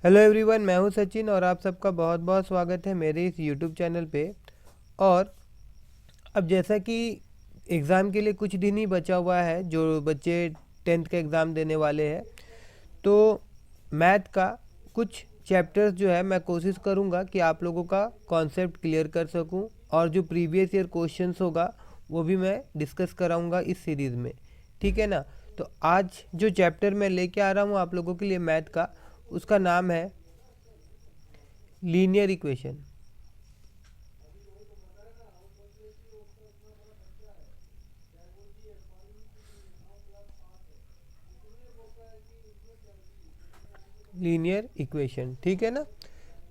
Hello everyone, मैं हूं सचिन और आप सबका बहुत बहुत स्वागत है मेरे इस यूट्यूब चैनल पे। और अब जैसा कि एग्ज़ाम के लिए कुछ दिन ही बचा हुआ है, जो बच्चे 10th का एग्ज़ाम देने वाले हैं, तो मैथ का कुछ चैप्टर्स जो है मैं कोशिश करूंगा कि आप लोगों का कॉन्सेप्ट क्लियर कर सकूं, और जो प्रीवियस ईयर क्वेश्चंस होगा वो भी मैं डिस्कस कराऊंगा इस सीरीज़ में। ठीक है ना। तो आज जो चैप्टर मैं लेके आ रहा हूँ आप लोगों के लिए मैथ का, उसका नाम है लीनियर इक्वेशन। लीनियर इक्वेशन, ठीक है ना।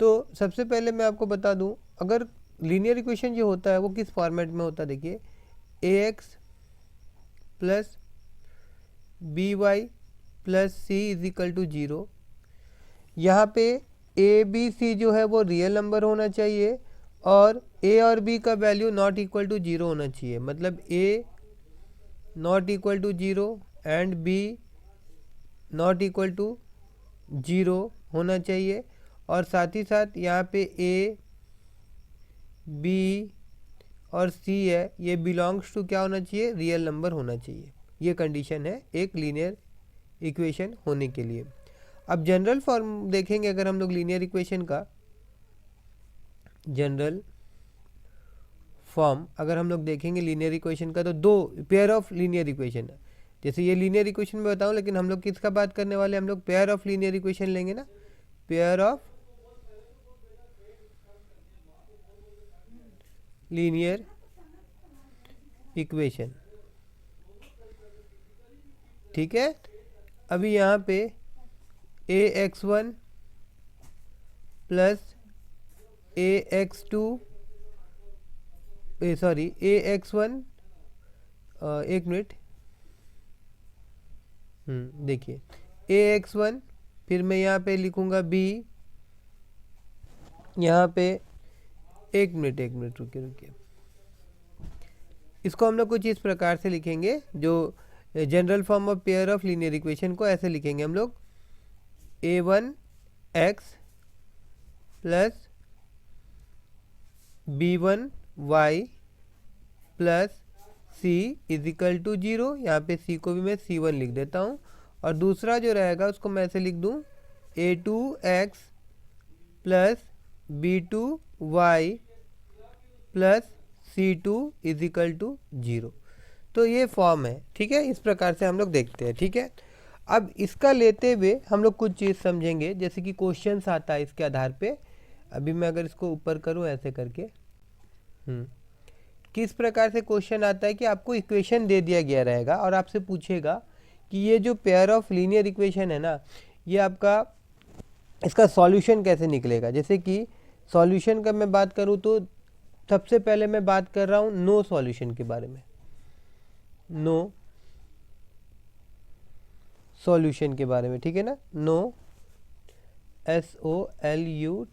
तो सबसे पहले मैं आपको बता दूं, अगर लीनियर इक्वेशन जो होता है वो किस फॉर्मेट में होता है, देखिए a x plus b y plus c is equal to zero. यहाँ पे ए बी सी जो है वो रियल नंबर होना चाहिए, और ए और बी का value not equal to zero होना चाहिए। मतलब a not equal to zero and b not equal to zero होना चाहिए। और साथ ही साथ यहाँ पे ए बी और सी है, ये बिलोंग्स टू क्या होना चाहिए, रियल नंबर होना चाहिए। ये कंडीशन है एक लीनियर इक्वेशन होने के लिए। अब जनरल फॉर्म देखेंगे अगर हम लोग लीनियर इक्वेशन का जनरल फॉर्म अगर हम लोग देखेंगे लीनियर इक्वेशन का, तो दो पेयर ऑफ लीनियर इक्वेशन है। जैसे ये लीनियर इक्वेशन में बताऊं, लेकिन हम लोग किसका बात करने वाले हैं, हम लोग पेयर ऑफ लीनियर इक्वेशन लेंगे ना। पेयर ऑफ लीनियर इक्वेशन, ठीक है। अभी यहाँ पे a x one plus a x two, sorry a x one, एक मिनट, देखिए ए एक्स वन, फिर मैं यहाँ पे लिखूँगा बी, यहाँ पे एक मिनट रुकिए रुकिए, इसको हम लोग कुछ इस प्रकार से लिखेंगे, जो general form of pair of linear equation को ऐसे लिखेंगे हम लोग, a one x plus b one y plus c is equal to zero. यहाँ पे सी को भी मैं सी वन लिख देता हूँ, और दूसरा जो रहेगा उसको मैं ऐसे लिख दूँ, a two x plus b two y plus c two is equal to zero. तो ये फॉर्म है, ठीक है। इस प्रकार से हम लोग देखते हैं, ठीक है। अब इसका लेते हुए हम लोग कुछ चीज़ समझेंगे, जैसे कि क्वेश्चंस आता है इसके आधार पे। अभी मैं अगर इसको ऊपर करूँ ऐसे करके, किस प्रकार से क्वेश्चन आता है कि आपको इक्वेशन दे दिया गया रहेगा और आपसे पूछेगा कि ये जो पेयर ऑफ लीनियर इक्वेशन है ना, ये आपका इसका सॉल्यूशन कैसे निकलेगा। जैसे कि सॉल्यूशन का मैं बात करूँ तो सबसे पहले मैं बात कर रहा हूँ नो सॉल्यूशन के बारे में, नो सॉल्यूशन के बारे में, ठीक है ना। No SOLUTION,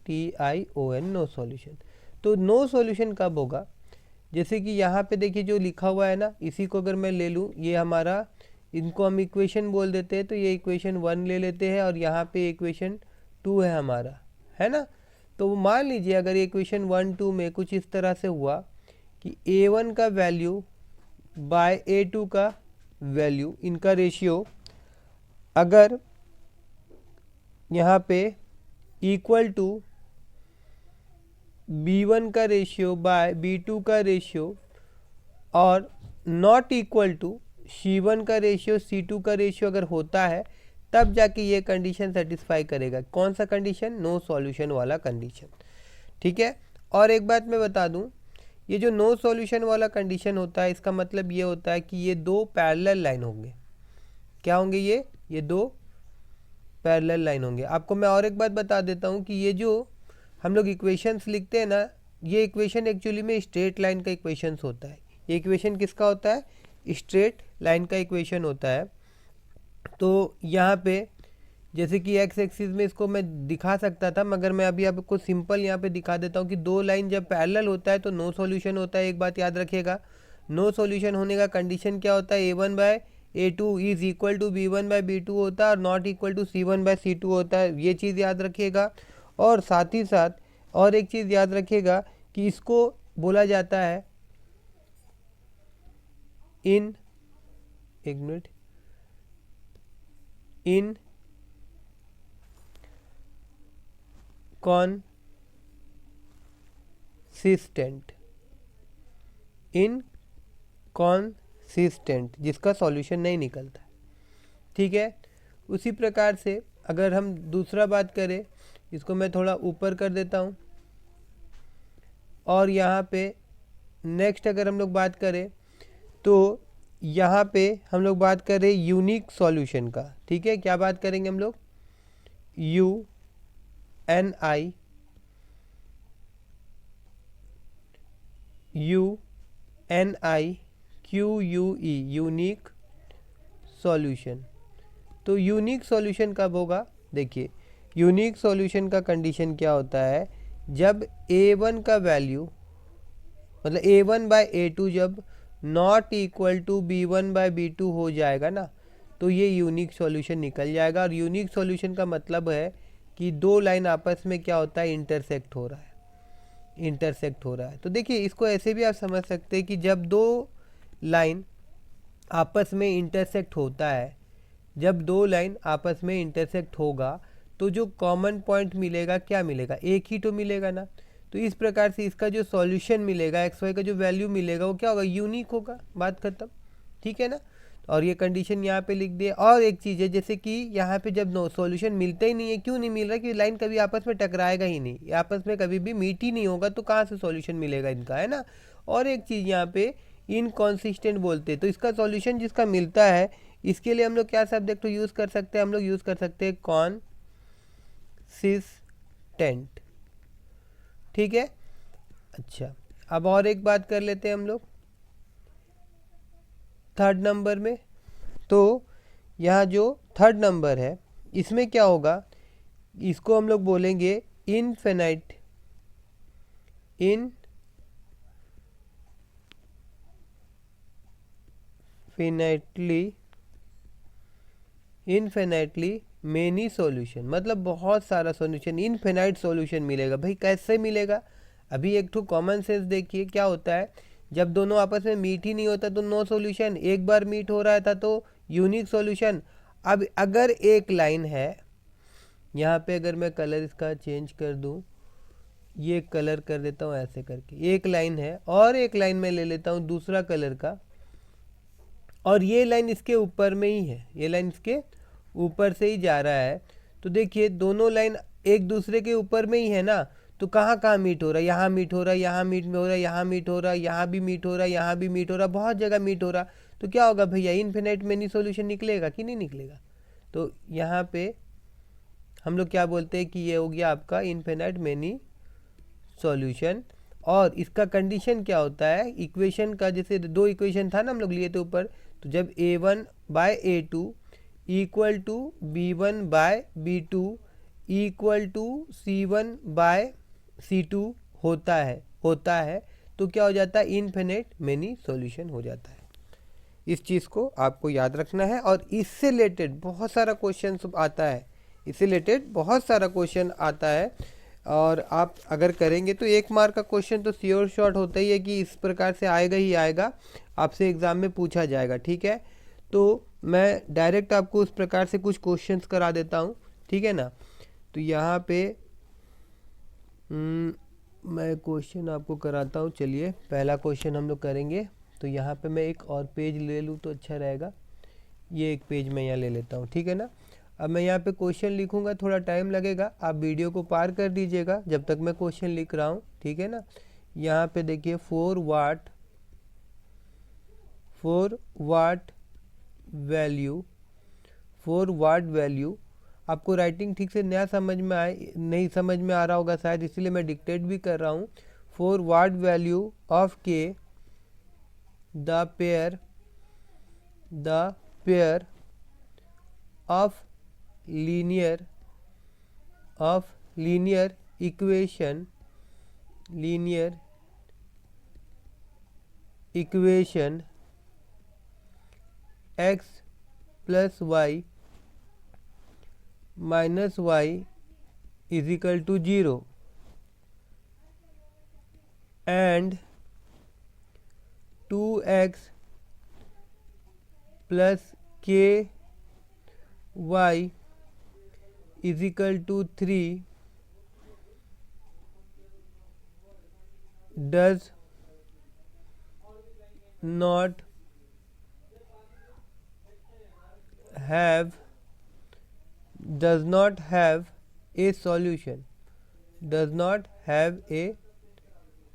no solution. तो नो सॉल्यूशन कब होगा, जैसे कि यहाँ पे देखिए जो लिखा हुआ है ना, इसी को अगर मैं ले लूँ, ये हमारा, इनको हम इक्वेशन बोल देते हैं, तो ये इक्वेशन वन ले लेते हैं, और यहाँ पे इक्वेशन टू है हमारा, है ना। तो मान लीजिए अगर इक्वेशन वन टू में कुछ इस तरह से हुआ कि A1 का वैल्यू बाय A2 का वैल्यू, इनका रेशियो अगर यहाँ पे इक्वल टू B1 का रेशियो बाय B2 का रेशियो, और नॉट इक्वल टू C1 का रेशियो C2 का रेशियो अगर होता है, तब जाके ये कंडीशन सेटिस्फाई करेगा। कौन सा कंडीशन, नो सॉल्यूशन वाला कंडीशन, ठीक है। और एक बात मैं बता दूं, ये जो नो सॉल्यूशन वाला कंडीशन होता है, इसका मतलब ये होता है कि ये दो पैरेलल लाइन होंगे। क्या होंगे ये दो पैरेलल लाइन होंगे। आपको मैं और एक बात बता देता हूँ कि ये जो हम लोग इक्वेशंस लिखते हैं ना, ये इक्वेशन एक्चुअली में स्ट्रेट लाइन का इक्वेशंस होता है। ये इक्वेशन किसका होता है, स्ट्रेट लाइन का इक्वेशन होता है। तो यहाँ पे जैसे कि एक्स एक्सिस में इसको मैं दिखा सकता था, मगर मैं अभी आपको सिंपल यहाँ पे दिखा देता हूँ कि दो लाइन जब पैरेलल होता है तो नो सॉल्यूशन होता है। एक बात याद रखिएगा, नो सॉल्यूशन होने का कंडीशन क्या होता है, A1 by A2 is equal to B1 by B2 होता है और not equal to C1 by C2 होता है, ये चीज़ याद रखिएगा। और साथ ही साथ और एक चीज़ याद रखिएगा कि इसको बोला जाता है इन इनकॉन्सिस्टेंट, जिसका सॉल्यूशन नहीं निकलता। ठीक है, उसी प्रकार से अगर हम दूसरा बात करें, इसको मैं थोड़ा ऊपर कर देता हूँ, और यहाँ पे नेक्स्ट अगर हम लोग बात करें तो यहाँ पे हम लोग बात करें यूनिक सॉल्यूशन का। ठीक है, क्या बात करेंगे हम लोग? UNIQUE unique solution. तो यूनिक सॉल्यूशन कब होगा? देखिए, यूनिक सॉल्यूशन का कंडीशन क्या होता है, जब A1 का वैल्यू मतलब A1 बाय A2 जब not equal to B1 by B2 हो जाएगा ना, तो ये यूनिक सॉल्यूशन निकल जाएगा। और यूनिक सॉल्यूशन का मतलब है कि दो लाइन आपस में क्या होता है, इंटरसेक्ट हो रहा है। तो देखिए, इसको ऐसे भी आप समझ सकते हैं कि जब दो लाइन आपस में इंटरसेक्ट होगा तो जो कॉमन पॉइंट मिलेगा, क्या मिलेगा? एक ही तो मिलेगा ना। तो इस प्रकार से इसका जो सॉल्यूशन मिलेगा, XY का जो वैल्यू मिलेगा, वो क्या होगा? यूनिक होगा। बात खत्म। ठीक है ना। और ये कंडीशन यहाँ पे लिख दिए। और एक चीज़ है, जैसे कि यहाँ पे जब सॉल्यूशन मिलता ही नहीं है, क्यों नहीं मिल रहा? कि लाइन कभी आपस में टकराएगा ही नहीं, आपस में कभी भी मीट ही नहीं होगा, तो कहाँ से सॉल्यूशन मिलेगा इनका, है ना। और एक चीज़ यहाँ पे इनकॉन्सिस्टेंट बोलते, तो इसका सॉल्यूशन जिसका मिलता है, इसके लिए हम लोग क्या सब्जेक्ट यूज़ कर सकते हैं? हम लोग यूज़ कर सकते हैं कॉन्सिस्टेंट। ठीक है। अच्छा, अब और एक बात कर लेते हैं हम लोग थर्ड नंबर में। तो यहाँ जो थर्ड नंबर है, इसमें क्या होगा? इसको हम लोग बोलेंगे इनफिनाइटली मेनी सॉल्यूशन, मतलब बहुत सारा सॉल्यूशन, इनफिनाइट सॉल्यूशन मिलेगा। भाई कैसे मिलेगा? अभी एक तो कॉमन सेंस देखिए क्या होता है, जब दोनों आपस में मीट ही नहीं होता तो नो सॉल्यूशन, एक बार मीट हो रहा था तो यूनिक सॉल्यूशन। अब अगर एक लाइन है, यहाँ पे अगर मैं कलर इसका चेंज कर दूँ, ये कलर कर देता हूँ ऐसे करके, एक लाइन है और एक लाइन में ले लेता हूँ दूसरा कलर का, और ये लाइन इसके ऊपर में ही है, ये लाइन इसके ऊपर से ही जा रहा है। तो देखिए, दोनों लाइन एक दूसरे के ऊपर में ही है ना, तो कहाँ कहाँ मीट हो रहा है? यहाँ मीट हो रहा है, यहाँ मीट में हो रहा है, यहाँ मीट हो रहा है, यहाँ भी मीट हो रहा है, यहाँ भी मीट हो रहा है, बहुत जगह मीट हो रहा। तो क्या होगा भैया? इनफिनाइट मेनी सॉल्यूशन निकलेगा कि नहीं निकलेगा? तो यहाँ पे हम लोग क्या बोलते हैं कि ये हो गया आपका इनफिनाइट मेनी सॉल्यूशन। और इसका कंडीशन क्या होता है इक्वेशन का? जैसे दो इक्वेशन था ना हम लोग लिए थे ऊपर, तो जब A1 by A2 equal to B1 by B2 equal to C1 by C2 होता है तो क्या हो जाता है? इनफिनिट मेनी सॉल्यूशन हो जाता है। इस चीज़ को आपको याद रखना है। और इससे रिलेटेड बहुत सारा क्वेश्चन आता है, और आप अगर करेंगे तो 1 मार्क का क्वेश्चन तो श्योर शॉर्ट होता ही है कि इस प्रकार से आएगा ही आएगा, आपसे एग्ज़ाम में पूछा जाएगा। ठीक है, तो मैं डायरेक्ट आपको उस प्रकार से कुछ क्वेश्चंस करा देता हूँ। ठीक है ना। तो यहाँ पे मैं क्वेश्चन आपको कराता हूँ। चलिए, पहला क्वेश्चन हम लोग करेंगे। तो यहाँ पे मैं एक और पेज ले लूँ तो अच्छा रहेगा। ये एक पेज मैं यहाँ ले लेता हूँ। ठीक है ना। अब मैं यहाँ पे क्वेश्चन लिखूँगा, थोड़ा टाइम लगेगा, आप वीडियो को पार कर दीजिएगा जब तक मैं क्वेश्चन लिख रहा हूँ। ठीक है ना। यहाँ पे देखिए 4 वाट वैल्यू, आपको राइटिंग ठीक से नहीं समझ में आ रहा होगा शायद, इसलिए मैं डिक्टेट भी कर रहा हूँ। 4 what value of k the pair of linear equation x plus Y minus y is equal to 0 and 2x plus k y is equal to 3 does not have a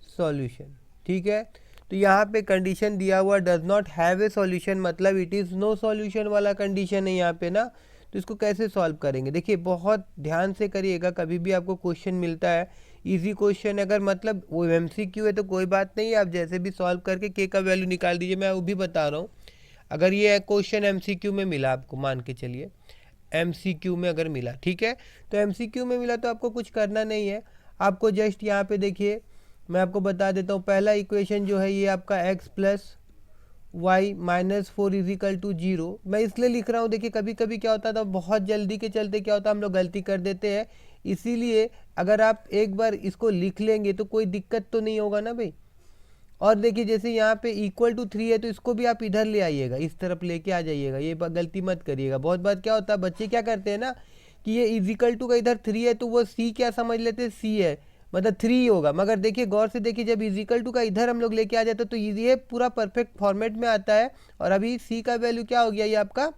solution, ठीक है। तो यहाँ पे condition दिया हुआ does not have a solution, मतलब it is no solution वाला condition है यहाँ पे ना। तो इसको कैसे सॉल्व करेंगे, देखिए बहुत ध्यान से करिएगा। कभी भी आपको क्वेश्चन मिलता है इजी क्वेश्चन, अगर मतलब वो एमसीक्यू है तो कोई बात नहीं है, आप जैसे भी सॉल्व करके के का वैल्यू निकाल दीजिए। मैं वो भी बता रहा हूँ, अगर ये क्वेश्चन एमसीक्यू में मिला आपको, मान के चलिए एमसीक्यू में अगर मिला, ठीक है, तो एमसीक्यू में मिला तो आपको कुछ करना नहीं है। आपको जस्ट यहाँ पे देखिए मैं आपको बता देता हूँ, पहला इक्वेशन जो है ये आपका x plus Y minus 4 is equal to 0। मैं इसलिए लिख रहा हूँ, देखिए कभी कभी क्या होता था, बहुत जल्दी के चलते क्या होता है हम लोग गलती कर देते हैं। इसीलिए अगर आप एक बार इसको लिख लेंगे तो कोई दिक्कत तो नहीं होगा ना भाई। और देखिए जैसे यहाँ पे इक्वल टू 3 है तो इसको भी आप इधर ले आइएगा, इस तरफ लेके आ जाइएगा, ये गलती मत करिएगा। बहुत बार क्या होता है बच्चे क्या करते हैं ना कि ये इजिकल टू का इधर 3 है तो वो सी क्या समझ लेते हैं, सी है मतलब 3 ही होगा। मगर देखिए गौर से देखिए, जब इजिकल टू का इधर हम लोग लेके आ जाते तो ये पूरा परफेक्ट फॉर्मेट में आता है। और अभी सी का वैल्यू क्या हो गया, ये आपका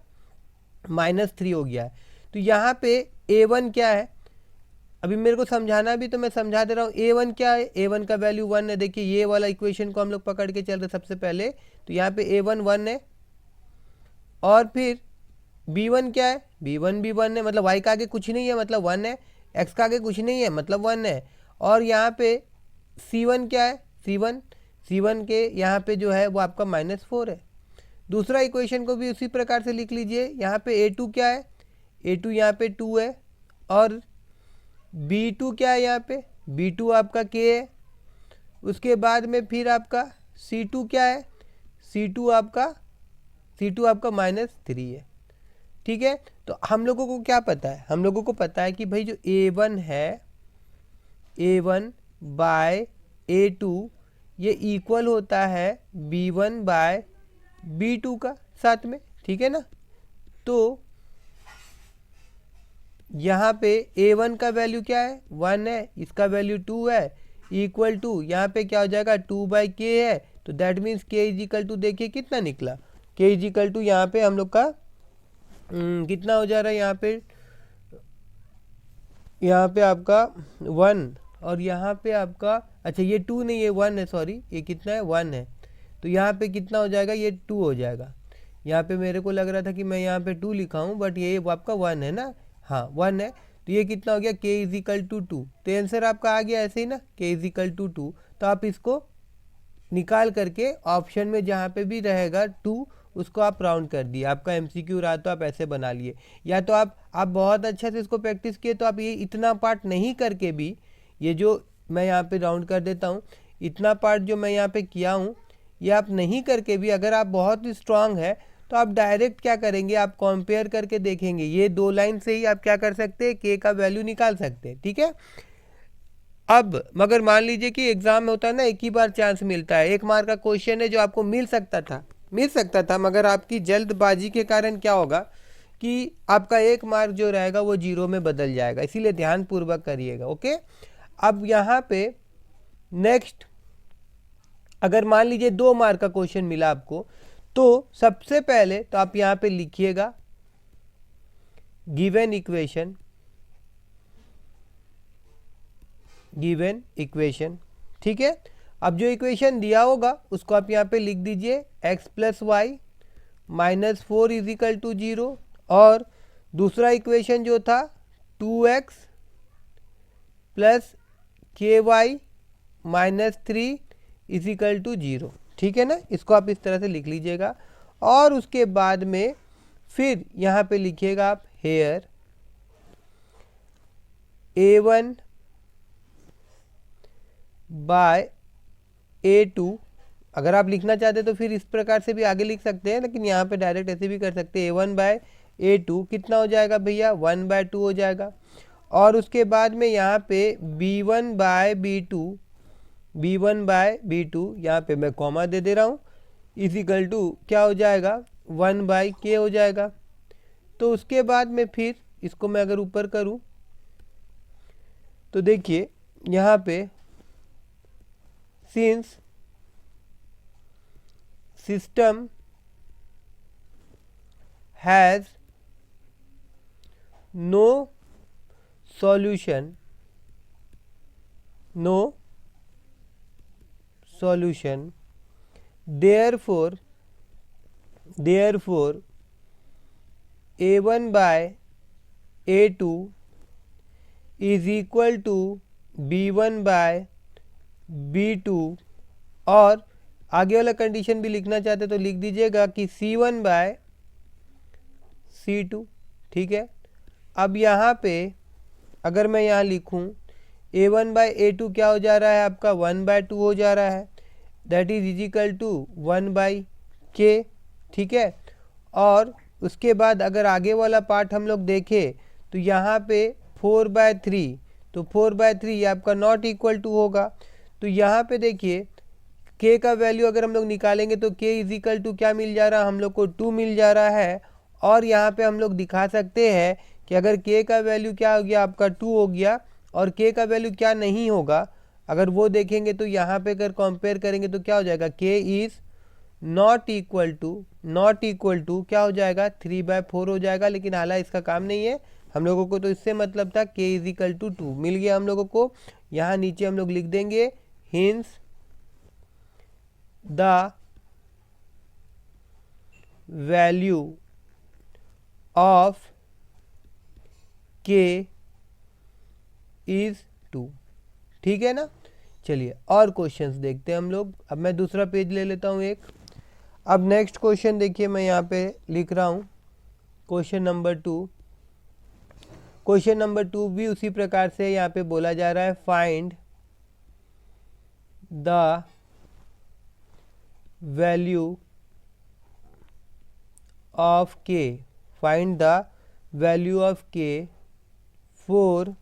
-3 हो गया है। तो यहाँ पे a1 क्या है, अभी मेरे को समझाना भी तो मैं समझा दे रहा हूँ। a1 क्या है, a1 का वैल्यू 1 है। देखिए ये वाला इक्वेशन को हम लोग पकड़ के चल रहे सबसे पहले, तो यहाँ पे a1 1 है। और फिर b1 क्या है, b1 भी 1 है, मतलब y का आगे कुछ नहीं है मतलब 1 है, x का आगे कुछ नहीं है मतलब 1 है। और यहाँ पे c1 क्या है, c1 के यहाँ पे जो है वो आपका -4 है। दूसरा इक्वेशन को भी उसी प्रकार से लिख लीजिए। यहाँ पे a2 क्या है, a2 यहाँ पे 2 है। और b2 क्या है, यहाँ पे b2 आपका k है। उसके बाद में फिर आपका c2 क्या है, c2 आपका -3 है, ठीक है। तो हम लोगों को क्या पता है, हम लोगों को पता है कि भाई जो a1 है, a1 बाय a2 ये इक्वल होता है b1 बाय b2 का साथ में, ठीक है ना। तो यहाँ पे a1 का वैल्यू क्या है, 1 है, इसका वैल्यू 2 है, इक्वल टू यहाँ पे क्या हो जाएगा 2/k है। तो that means k is equal to, देखिए कितना निकला, k इज इक्वल टू यहाँ पे हम लोग का कितना हो जा रहा है, यहाँ पे आपका 1 और यहाँ पे आपका, अच्छा ये 2 नहीं है 1 है, सॉरी ये कितना है 1 है। तो यहाँ पे कितना हो जाएगा, ये 2 हो जाएगा। यहाँ पे मेरे को लग रहा था कि मैं यहाँ पे 2 लिखा हूँ, बट ये आपका 1 है ना, हाँ 1 है। तो ये कितना हो गया, k इज इक्वल टू 2। तो आंसर आपका आ गया ऐसे ही ना, k इज इक्वल टू 2। तो आप इसको निकाल करके ऑप्शन में जहाँ पे भी रहेगा 2 उसको आप राउंड कर दिए, आपका एमसीक्यू रहा तो आप ऐसे बना लिए। या तो आप बहुत अच्छा से इसको प्रैक्टिस किए तो आप ये इतना पार्ट नहीं करके भी, ये जो मैं यहाँ पे राउंड कर देता हूँ, इतना पार्ट जो मैं यहाँ पे किया हूँ ये आप नहीं करके भी, अगर आप बहुत स्ट्रांग है तो आप डायरेक्ट क्या करेंगे, आप कंपेयर करके देखेंगे, ये 2 लाइन से ही आप क्या कर सकते हैं, के का वैल्यू निकाल सकते हैं, ठीक है। अब मगर मान लीजिए कि एग्जाम में होता है ना, एक ही बार चांस मिलता है, 1 मार्क का क्वेश्चन है जो आपको मिल सकता था मगर आपकी जल्दबाजी के कारण क्या होगा कि आपका 1 मार्क जो रहेगा वो 0 में बदल जाएगा। इसीलिए ध्यान पूर्वक करिएगा, ओके। अब यहाँ पे नेक्स्ट, अगर मान लीजिए 2 मार्क का क्वेश्चन मिला आपको, तो सबसे पहले तो आप यहाँ पे लिखिएगा गिवन इक्वेशन, ठीक है। अब जो इक्वेशन दिया होगा उसको आप यहाँ पे लिख दीजिए, x plus Y -4 is equal to 0। और दूसरा इक्वेशन जो था 2x plus KY -3 is equal to 0, ठीक है ना। इसको आप इस तरह से लिख लीजिएगा। और उसके बाद में फिर यहाँ पे लिखिएगा आप हेयर a1 बाय a2 अगर आप लिखना चाहते तो फिर इस प्रकार से भी आगे लिख सकते हैं, लेकिन यहाँ पे डायरेक्ट ऐसे भी कर सकते हैं। A1/A2 कितना हो जाएगा भैया, 1/2 हो जाएगा। और उसके बाद में यहाँ पे B1/B2 यहाँ पे मैं कॉमा दे दे रहा हूँ, इजिकल टू क्या हो जाएगा, 1/K हो जाएगा। तो उसके बाद में फिर इसको मैं अगर ऊपर करूँ तो देखिए यहाँ पे since system has no solution therefore A1/A2 is equal to B1/B2। और आगे वाला कंडीशन भी लिखना चाहते तो लिख दीजिएगा कि C1/C2। ठीक है। अब यहाँ पे अगर मैं यहाँ लिखूँ A1/A2 क्या हो जा रहा है आपका, 1/2 हो जा रहा है, that is equal to 1/K। ठीक है। और उसके बाद अगर आगे वाला पार्ट हम लोग देखें तो यहाँ पे 4/3, तो 4/3 ये आपका नॉट इक्वल टू होगा। तो यहाँ पे देखिए K का वैल्यू अगर हम लोग निकालेंगे तो K इजिकल टू क्या मिल जा रहा है हम लोग को, 2 मिल जा रहा है। और यहाँ पे हम लोग दिखा सकते हैं कि अगर K का वैल्यू क्या हो गया आपका 2 हो गया, और K का वैल्यू क्या नहीं होगा अगर वो देखेंगे तो यहाँ पे अगर कंपेयर करेंगे तो क्या हो जाएगा, K is not equal to क्या हो जाएगा, 3/4 हो जाएगा। लेकिन हालांकि इसका काम नहीं है हम लोगों को, तो इससे मतलब था K इज इक्वल टू 2 मिल गया हम लोगों को। यहाँ नीचे हम लोग लिख देंगे hints the value of K is 2। ठीक है ना। चलिए और क्वेश्चंस देखते हैं हम लोग। अब मैं दूसरा पेज ले लेता हूँ एक। अब नेक्स्ट क्वेश्चन देखिए मैं यहाँ पे लिख रहा हूँ क्वेश्चन नंबर 2। क्वेश्चन नंबर 2 भी उसी प्रकार से यहाँ पे बोला जा रहा है, find the value of K, find the value of K for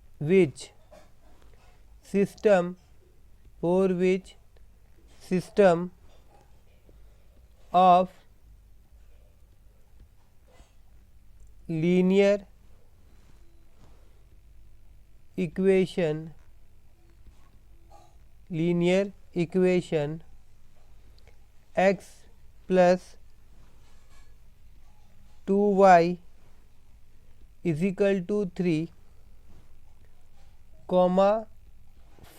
which system of linear equation x plus 2y is equal to 3,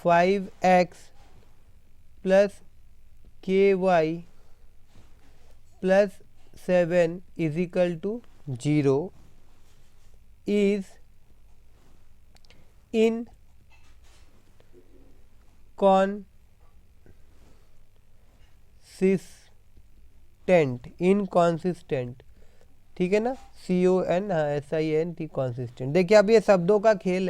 5x plus ky plus 7 is equal to 0 is inconsistent. ठीक है ना, CON, हाँ SINT, consistent. देखिए अब ये शब्दों का खेल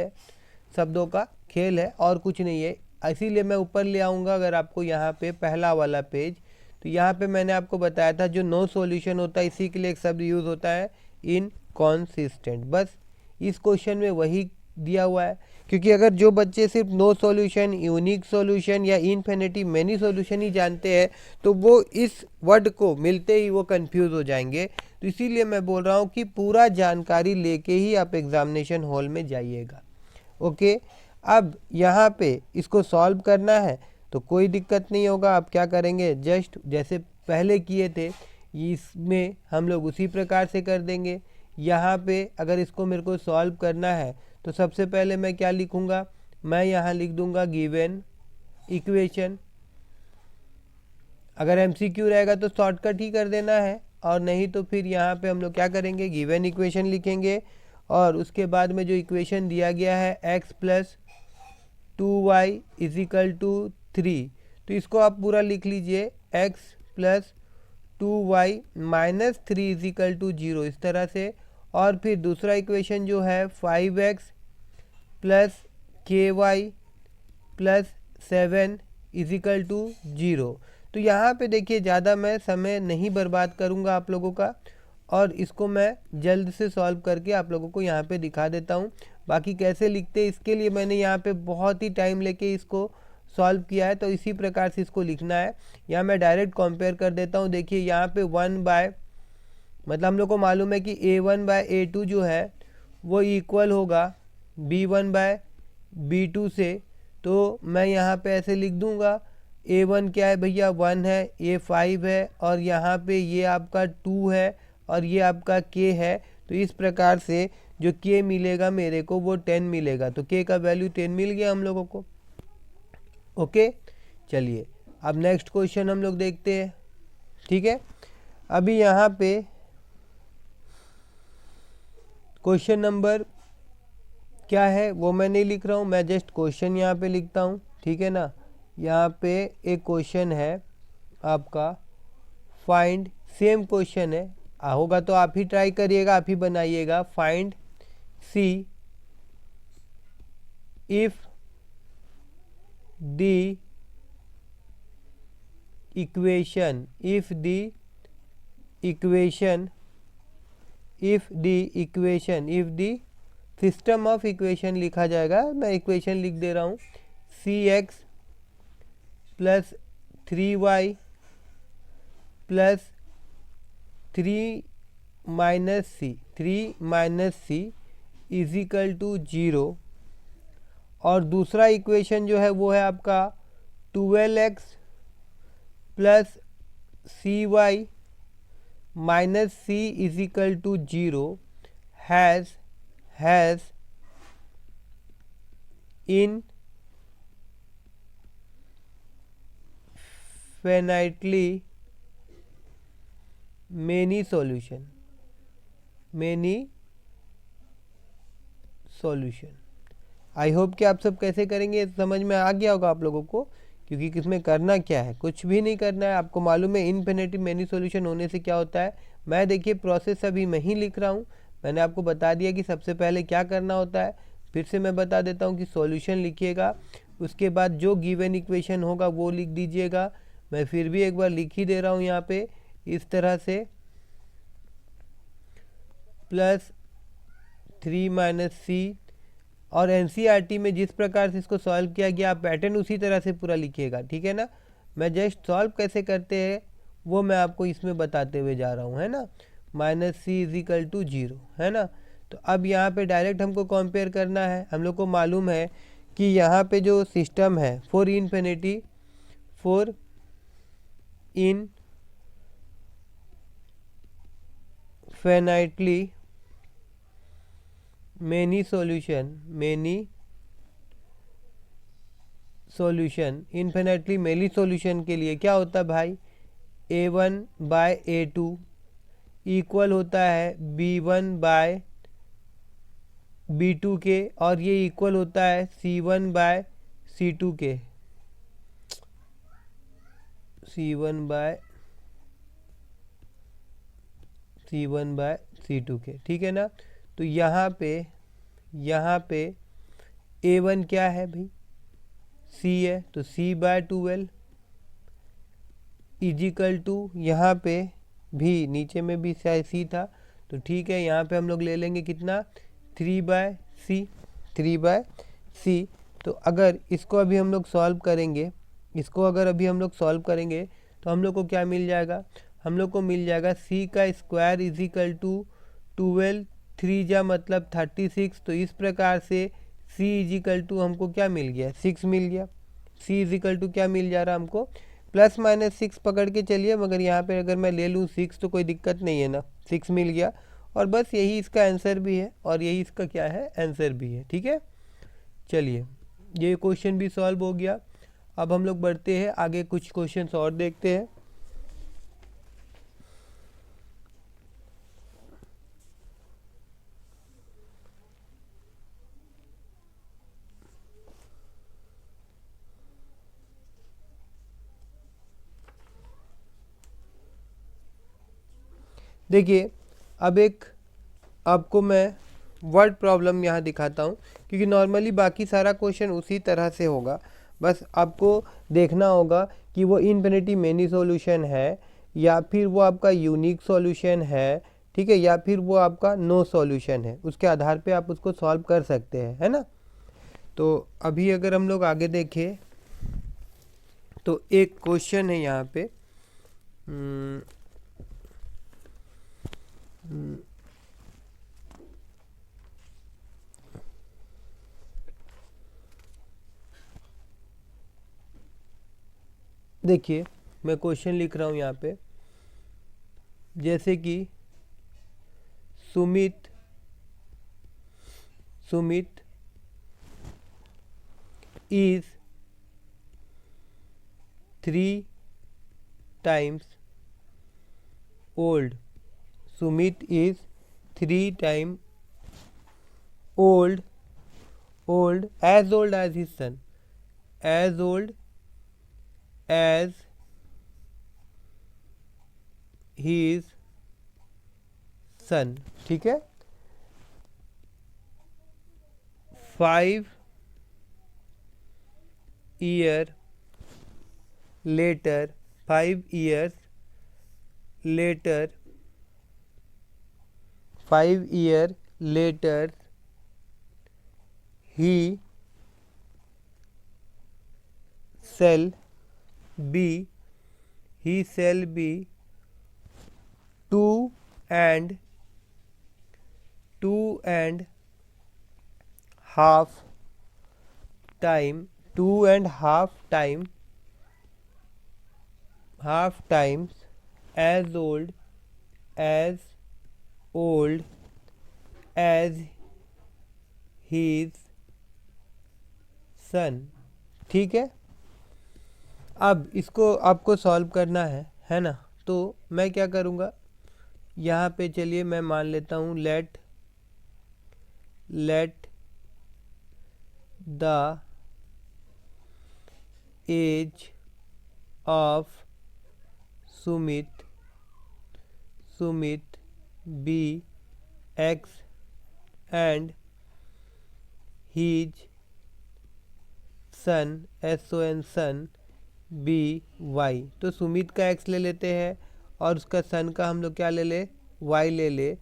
है और कुछ नहीं है, इसीलिए मैं ऊपर ले आऊँगा। अगर आपको यहाँ पे पहला वाला पेज, तो यहाँ पे मैंने आपको बताया था जो नो सॉल्यूशन होता है इसी के लिए एक शब्द यूज़ होता है इनकॉन्सिस्टेंट। बस इस क्वेश्चन में वही दिया हुआ है, क्योंकि अगर जो बच्चे सिर्फ नो सॉल्यूशन, यूनिक सॉल्यूशन या इन्फिनिटी मैनी सॉल्यूशन ही जानते हैं तो वो इस वर्ड को मिलते ही वो कंफ्यूज हो जाएंगे। तो इसीलिए मैं बोल रहा हूँ कि पूरा जानकारी लेके ही आप एग्जामिनेशन हॉल में जाइएगा। ओके, अब यहाँ पे इसको सॉल्व करना है तो कोई दिक्कत नहीं होगा। आप क्या करेंगे, जस्ट जैसे पहले किए थे इसमें हम लोग उसी प्रकार से कर देंगे। यहाँ पे अगर इसको मेरे को सॉल्व करना है तो सबसे पहले मैं क्या लिखूँगा, मैं यहाँ लिख दूँगा गिवन इक्वेशन। अगर MCQ रहेगा तो शॉर्टकट ही कर देना है, और नहीं तो फिर यहाँ पे हम लोग क्या करेंगे, गिवन इक्वेशन लिखेंगे। और उसके बाद में जो इक्वेशन दिया गया है x plus 2y is equal to 3, तो इसको आप पूरा लिख लीजिए, x plus 2y minus 3 is equal to 0, इस तरह से। और फिर दूसरा इक्वेशन जो है 5x plus ky plus 7 is equal to 0। तो यहाँ पे देखिए ज़्यादा मैं समय नहीं बर्बाद करूँगा आप लोगों का, और इसको मैं जल्द से सॉल्व करके आप लोगों को यहाँ पे दिखा देता हूँ। बाकी कैसे लिखते हैं इसके लिए मैंने यहाँ पे बहुत ही टाइम लेके इसको सॉल्व किया है, तो इसी प्रकार से इसको लिखना है। यहाँ मैं डायरेक्ट कंपेयर कर देता हूँ। देखिए यहाँ पे 1 बाय, मतलब हम लोग को मालूम है कि A1 बाय A2 जो है वो इक्वल होगा B1 बाय B2 से। तो मैं यहाँ पे ऐसे लिख दूँगा, A1 क्या है भैया 1 है, ये 5 है, और यहाँ पे ये आपका 2 है, और ये आपका K है। तो इस प्रकार से जो K मिलेगा मेरे को वो 10 मिलेगा। तो K का वैल्यू 10 मिल गया हम लोगों को। ओके, चलिए अब नेक्स्ट क्वेश्चन हम लोग देखते हैं। ठीक है, अभी यहाँ पे क्वेश्चन नंबर क्या है वो मैं नहीं लिख रहा हूँ, मैं जस्ट क्वेश्चन यहाँ पे लिखता हूँ। ठीक है ना, यहाँ पे एक क्वेश्चन है आपका फाइंड, सेम क्वेश्चन है, होगा तो आप ही ट्राई करिएगा, आप ही बनाइएगा। Find c if the equation if the system of equation लिखा जाएगा। मैं इक्वेशन लिख दे रहा हूँ, cx plus 3y plus 3 minus c is equal to 0। और दूसरा इक्वेशन जो है वो है आपका 12x plus cy minus c is equal to 0 has infinitely many solution। I hope कि आप सब कैसे करेंगे समझ में आ गया होगा आप लोगों को, क्योंकि किसमें करना क्या है, कुछ भी नहीं करना है। आपको मालूम है इनफिनिटी मेनी सॉल्यूशन होने से क्या होता है। मैं देखिए प्रोसेस अभी मैं ही लिख रहा हूँ, मैंने आपको बता दिया कि सबसे पहले क्या करना होता है। फिर से मैं बता देता हूँ कि सॉल्यूशन लिखिएगा, उसके बाद जो गिवन इक्वेशन होगा वो लिख दीजिएगा। मैं फिर भी एक बार लिख ही दे रहा हूँ यहाँ पे इस तरह से, प्लस 3 माइनस सी। और एनसीईआरटी में जिस प्रकार से इसको सॉल्व किया गया आप पैटर्न उसी तरह से पूरा लिखिएगा। ठीक है ना, मैं जस्ट सॉल्व कैसे करते हैं वो मैं आपको इसमें बताते हुए जा रहा हूँ, है ना। माइनस सी इजिकल टू 0, है ना। तो अब यहाँ पे डायरेक्ट हमको कंपेयर करना है। हम लोग को मालूम है कि यहाँ पे जो सिस्टम है for infinitely many solution infinitely many solution के लिए क्या होता है भाई, A1 बाय A2 इक्वल होता है B1 बाय B2 के, और ये इक्वल होता है C1 बाय C2 के, C1 बाय C2 के। ठीक है ना, तो यहाँ पे A1 क्या है भाई, C है, तो C बाय 12 इजिकल टू, यहाँ पे भी नीचे में भी शायद C था, तो ठीक है यहाँ पे हम लोग ले लेंगे कितना 3 बाय C। तो अगर इसको अभी हम लोग सॉल्व करेंगे, तो हम लोग को क्या मिल जाएगा, हम लोग को मिल जाएगा C का स्क्वायर इजिकल टू 12, 3 जा मतलब 36। तो इस प्रकार से C इजिकल टू हमको क्या मिल गया, 6 मिल गया। C इजिकल टू क्या मिल जा रहा हमको, प्लस माइनस 6 पकड़ के चलिए, मगर यहाँ पे अगर मैं ले लूँ 6 तो कोई दिक्कत नहीं है ना, 6 मिल गया। और बस यही इसका आंसर भी है, और यही इसका क्या है आंसर भी है। ठीक है, चलिए ये क्वेश्चन भी सॉल्व हो गया। अब हम लोग बढ़ते हैं आगे, कुछ क्वेश्चंस और देखते हैं। देखिए अब एक आपको मैं वर्ड प्रॉब्लम यहाँ दिखाता हूँ, क्योंकि नॉर्मली बाकी सारा क्वेश्चन उसी तरह से होगा, बस आपको देखना होगा कि वो इन्फिनिटी मेनी सॉल्यूशन है या फिर वो आपका यूनिक सॉल्यूशन है, ठीक है, या फिर वो आपका नो सॉल्यूशन है। उसके आधार पे आप उसको सॉल्व कर सकते हैं, है ना। तो अभी अगर हम लोग आगे देखें तो एक क्वेश्चन है यहाँ पे, देखिए मैं क्वेश्चन लिख रहा हूँ यहाँ पे, जैसे कि Sumit is 3 times old. Sumit is 3 times old as his son, as old as his son, ठीक है। 5 years later he shall be 2 and half times as old as his son, ठीक है। अब इसको आपको सॉल्व करना है ना। तो मैं क्या करूँगा, यहाँ पे चलिए मैं मान लेता हूँ let the age of Sumit be x and his son son be y. तो सुमित का एक्स ले लेते हैं और उसका सन का हम लोग क्या ले ले, वाई ले ले।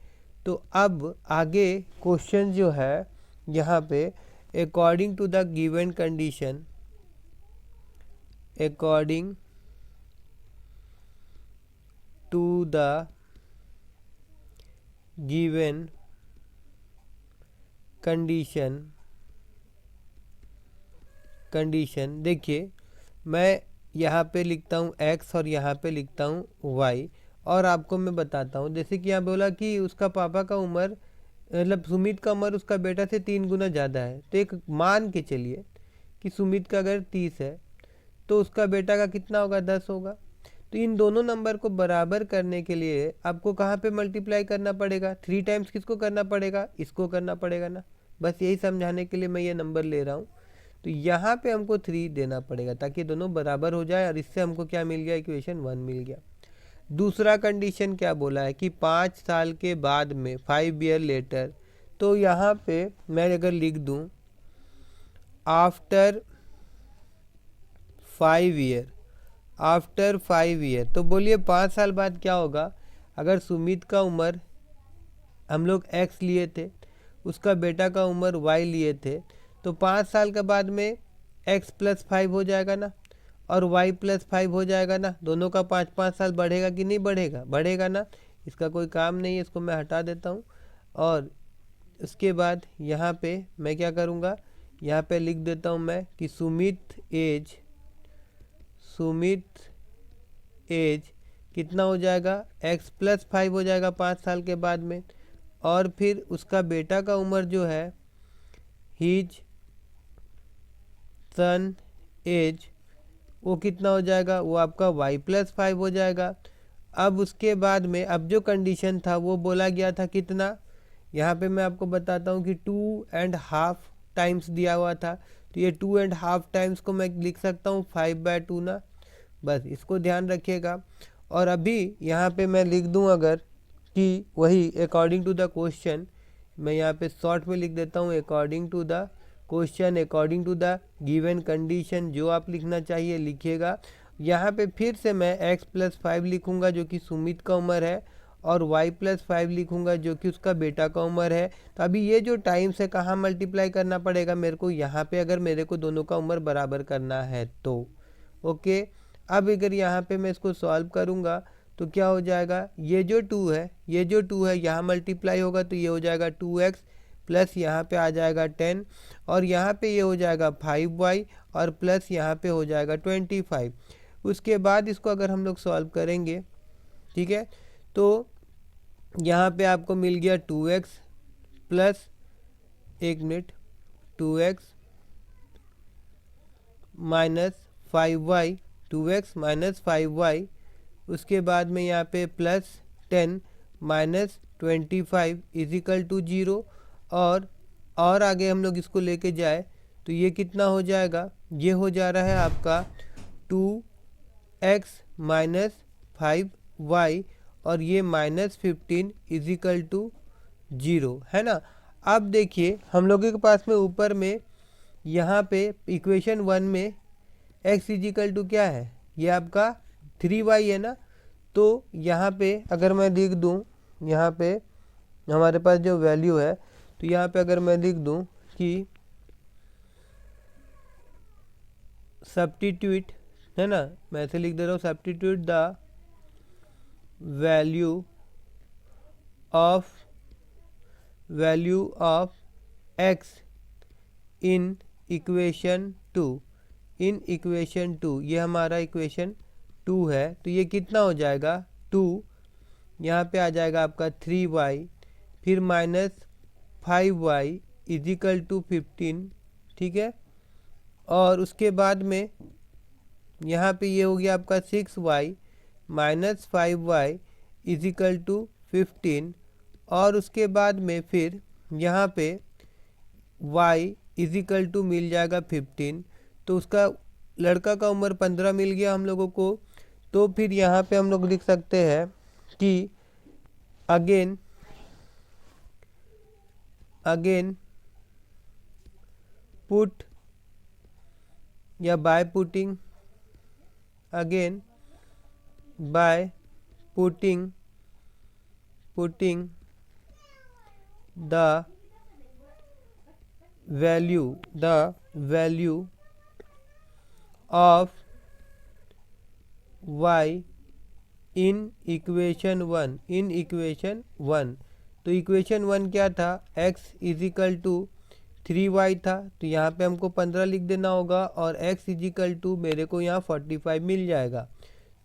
तो अब आगे क्वेश्चन जो है यहाँ पे, according to the given condition, according to the given condition देखिए मैं यहाँ पे लिखता हूँ x और यहाँ पे लिखता हूँ y, और आपको मैं बताता हूँ। जैसे कि यहाँ बोला कि उसका पापा का उम्र, मतलब सुमित का उम्र उसका बेटा से 3 गुना ज़्यादा है। तो एक मान के चलिए कि सुमित का अगर 30 है तो उसका बेटा का कितना होगा, 10 होगा। तो इन दोनों नंबर को बराबर करने के लिए आपको कहाँ पे मल्टीप्लाई करना पड़ेगा, 3 टाइम्स किसको करना पड़ेगा, इसको करना पड़ेगा ना। बस यही समझाने के लिए मैं ये नंबर ले रहा हूँ। तो यहाँ पे हमको 3 देना पड़ेगा ताकि दोनों बराबर हो जाए, और इससे हमको क्या मिल गया, इक्वेशन 1 मिल गया। दूसरा कंडीशन क्या बोला है कि 5 साल के बाद में, 5 ईयर लेटर। तो यहाँ पे मैं अगर लिख दूँ आफ्टर 5 ईयर, तो बोलिए 5 साल बाद क्या होगा। अगर सुमित का उम्र हम लोग x लिए थे, उसका बेटा का उम्र y लिए थे, तो 5 साल के बाद में x + 5 हो जाएगा ना, और y + 5 हो जाएगा ना। दोनों का 5-5 साल बढ़ेगा कि नहीं बढ़ेगा, बढ़ेगा ना। इसका कोई काम नहीं है, इसको मैं हटा देता हूँ। और उसके बाद यहाँ पे मैं क्या करूँगा, यहाँ पे लिख देता हूँ मैं कि सुमित एज कितना हो जाएगा, x + 5 हो जाएगा 5 साल के बाद में। और फिर उसका बेटा का उम्र जो है, हीज सन एज, वो कितना हो जाएगा, वो आपका y + 5 हो जाएगा। अब उसके बाद में अब जो कंडीशन था वो बोला गया था कितना, यहाँ पे मैं आपको बताता हूँ कि 2.5 टाइम्स दिया हुआ था। तो ये 2.5 टाइम्स को मैं लिख सकता हूँ 5/2 ना। बस इसको ध्यान रखिएगा। और अभी यहाँ पे मैं लिख दूँ अगर कि वही अकॉर्डिंग टू द क्वेश्चन, मैं यहाँ पे शॉर्ट में लिख देता हूँ according to the question according to the given condition, जो आप लिखना चाहिए लिखिएगा। यहाँ पे फिर से मैं x+5 लिखूँगा जो कि सुमित का उम्र है, और y+5 लिखूँगा जो कि उसका बेटा का उम्र है। तो अभी ये जो टाइम से कहाँ मल्टीप्लाई करना पड़ेगा मेरे को, यहाँ पे, अगर मेरे को दोनों का उम्र बराबर करना है तो। ओके, अब अगर यहाँ पे मैं इसको सॉल्व करूँगा तो क्या हो जाएगा, ये जो 2 है, ये जो 2 है यहाँ मल्टीप्लाई होगा तो ये हो जाएगा 2x प्लस यहाँ पे आ जाएगा 10, और यहाँ पे ये हो जाएगा 5y, और प्लस यहाँ पे हो जाएगा 25। उसके बाद इसको अगर हम लोग सॉल्व करेंगे, ठीक है, तो यहाँ पे आपको मिल गया 2x plus, 1 minute, 2x minus 5y, 2x minus 5y, उसके बाद में यहाँ पे प्लस 10 माइनस 25 इजिकल टू 0, और आगे हम लोग इसको लेके जाए तो ये कितना हो जाएगा, ये हो जा रहा है आपका 2x माइनस 5y, और ये माइनस 15 इजिकल टू 0, है ना। अब देखिए हम लोगों के पास में ऊपर में यहाँ पे इक्वेशन 1 में x इजिकल टू क्या है, ये आपका 3y है ना। तो यहाँ पे अगर मैं लिख दूँ, यहाँ पे हमारे पास जो वैल्यू है, तो यहाँ पे अगर मैं लिख दूँ कि सब्स्टिट्यूट, है ना, मैं ऐसे लिख दे रहा हूँ, substitute the value of x in equation 2, in equation 2, ये हमारा इक्वेशन 2 है। तो ये कितना हो जाएगा, 2 यहाँ पे आ जाएगा आपका 3y, फिर माइनस 5y इजिकल टू 15, ठीक है, और उसके बाद में यहाँ पे ये हो गया आपका 6y minus 5y is equal to 15, और उसके बाद में फिर यहाँ पे y इजिकल टू मिल जाएगा 15। तो उसका लड़का का उम्र 15 मिल गया हम लोगों को। तो फिर यहाँ पे हम लोग लिख सकते हैं कि अगेन पुट या by putting, again by putting the value of y in equation 1, in equation 1। तो इक्वेशन 1 क्या था, x इजिकल टू 3y था, तो यहाँ पे हमको 15 लिख देना होगा, और x इजिकल टू मेरे को यहाँ 45 मिल जाएगा।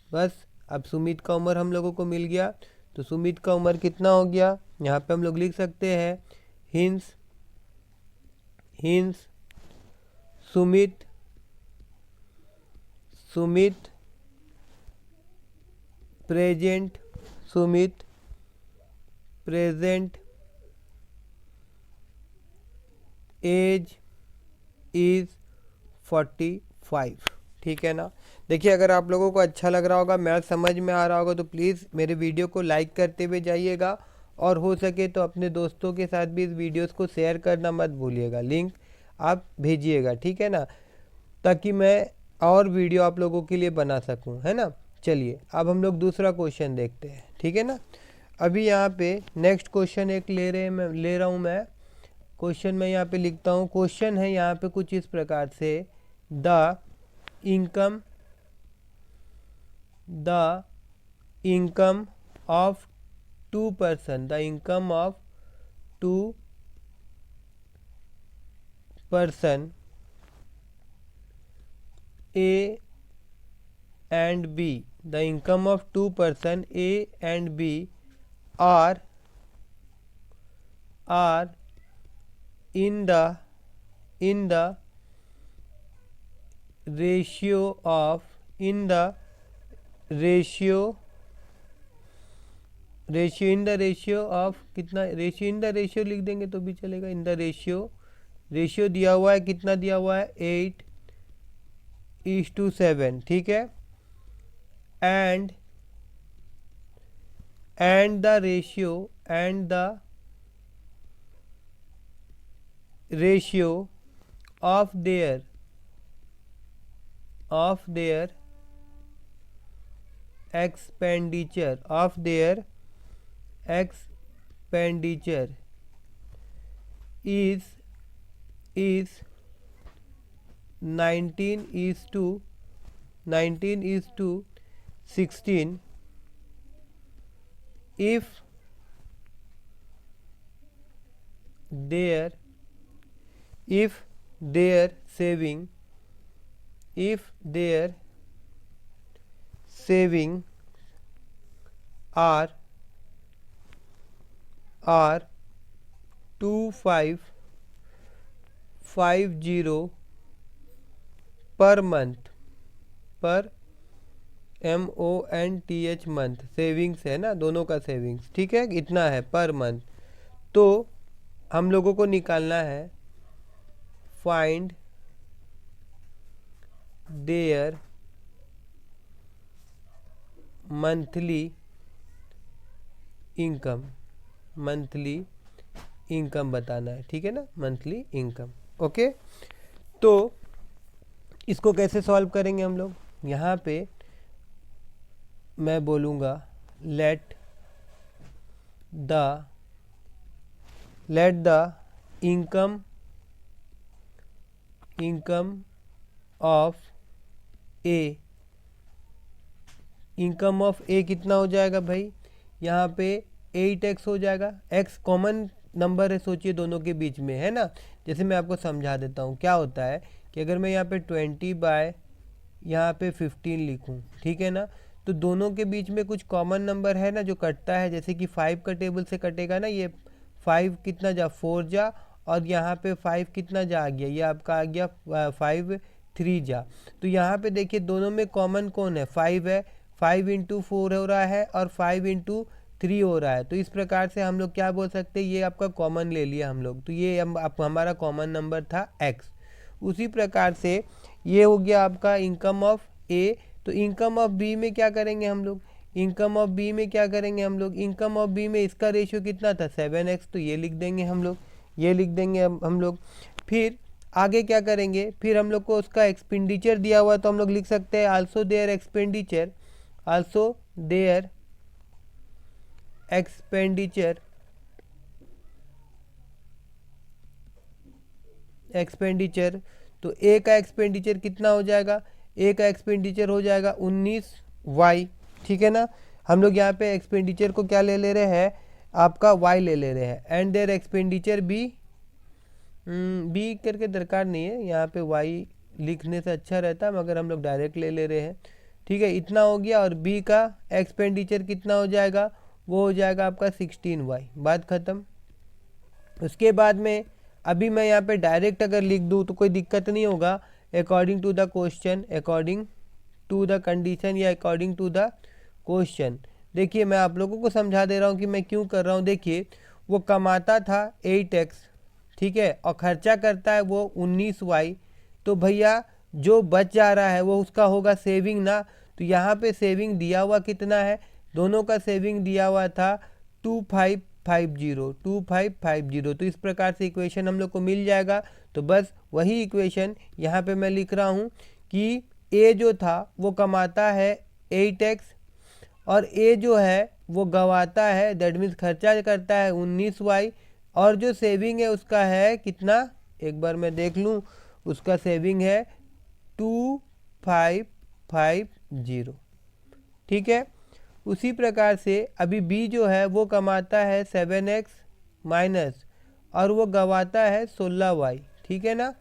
बस अब सुमित का उम्र हम लोगों को मिल गया। तो सुमित का उम्र कितना हो गया, यहाँ पे हम लोग लिख सकते हैं hence Sumit present age is 45, ठीक है ना। देखिए अगर आप लोगों को अच्छा लग रहा होगा, मैथ समझ में आ रहा होगा, तो प्लीज़ मेरे वीडियो को लाइक करते हुए जाइएगा, और हो सके तो अपने दोस्तों के साथ भी इस वीडियोस को शेयर करना मत भूलिएगा, लिंक आप भेजिएगा, ठीक है ना, ताकि मैं और वीडियो आप लोगों के लिए बना सकूं, है ना। चलिए अब हम लोग दूसरा क्वेश्चन देखते हैं, ठीक है ना। अभी यहाँ पे नेक्स्ट क्वेश्चन एक ले रहा हूँ मैं। क्वेश्चन मैं यहाँ पे लिखता हूँ। क्वेश्चन है यहाँ पे कुछ इस प्रकार से, the income of 2 person, the income of 2 person A and B, the income of 2 person A and B are in the ratio of, in the ratio of कितना, रेशियो इन द रेशियो लिख देंगे तो भी चलेगा। In the ratio दिया हुआ है, कितना दिया हुआ है, 8:7, ठीक है। And the ratio of their expenditure is 19:16 if their saving are 2550 per month, पर MONTH मंथ, सेविंग्स है ना, दोनों का सेविंग्स, ठीक है, इतना है पर मंथ। तो हम लोगों को निकालना है फाइंड देयर मंथली इनकम बताना है, ठीक है ना, मंथली इनकम। ओके, तो इसको कैसे सॉल्व करेंगे हम लोग? यहाँ पे मैं बोलूँगा लेट द इनकम ऑफ ए कितना हो जाएगा भाई? यहाँ पे 8x हो जाएगा। x कॉमन नंबर है, सोचिए दोनों के बीच में, है ना। जैसे मैं आपको समझा देता हूँ क्या होता है कि अगर मैं यहाँ पे 20 बाय यहाँ पे 15 लिखूँ, ठीक है ना, तो दोनों के बीच में कुछ कॉमन नंबर है ना जो कटता है। जैसे कि 5 का टेबल से कटेगा ना, ये 5 कितना जा 4 जा, और यहाँ पे 5 कितना जा आ गया, ये आपका आ गया 5 3 जा। तो यहाँ पे देखिए दोनों में कॉमन कौन है? 5 है। 5 इंटू 4 हो रहा है और 5 इंटू 3 हो रहा है। तो इस प्रकार से हम लोग क्या बोल सकते हैं, ये आपका कॉमन ले लिया हम लोग, तो ये हमारा कॉमन नंबर था x। उसी प्रकार से ये हो गया आपका इनकम ऑफ ए। तो इनकम ऑफ बी में क्या करेंगे हम लोग? इनकम ऑफ बी में इसका रेशियो कितना था? 7x। तो ये लिख देंगे हम लोग, हम लोग। फिर आगे क्या करेंगे? फिर हम लोग को उसका एक्सपेंडिचर दिया हुआ, तो हम लोग लिख सकते हैं आल्सो देयर एक्सपेंडिचर। तो ए का एक्सपेंडिचर कितना हो जाएगा? ए का एक्सपेंडिचर हो जाएगा 19y, ठीक है ना। हम लोग यहाँ पे एक्सपेंडिचर को क्या ले रहे हैं? आपका y ले रहे हैं। एंड देयर एक्सपेंडिचर बी करके दरकार नहीं है, यहाँ पे y लिखने से अच्छा रहता है, मगर हम लोग डायरेक्ट ले रहे हैं, ठीक है। इतना हो गया। और b का एक्सपेंडिचर कितना हो जाएगा? वो हो जाएगा आपका 16y। बात खत्म। उसके बाद में अभी मैं यहाँ पे डायरेक्ट अगर लिख दूँ तो कोई दिक्कत नहीं होगा। According to the question, according to the condition या अकॉर्डिंग टू द क्वेश्चन। देखिए मैं आप लोगों को समझा दे रहा हूँ कि मैं क्यों कर रहा हूँ। देखिए वो कमाता था 8x, ठीक है, और खर्चा करता है वो 19y। तो भैया जो बच जा रहा है वो उसका होगा सेविंग ना। तो यहाँ पे सेविंग दिया हुआ कितना है? दोनों का सेविंग दिया हुआ था 2550। तो इस प्रकार से इक्वेशन हम लोग को मिल जाएगा। तो बस वही इक्वेशन यहाँ पे मैं लिख रहा हूँ कि ए जो था वो कमाता है 8x, और ए जो है वो गंवाता है, दैट मीन्स खर्चा करता है 19y, और जो सेविंग है उसका है कितना? एक बार मैं देख लूँ, उसका सेविंग है 2550, ठीक है। उसी प्रकार से अभी बी जो है वो कमाता है 7x माइनस, और वो गंवाता है 16y, ठीक है ना।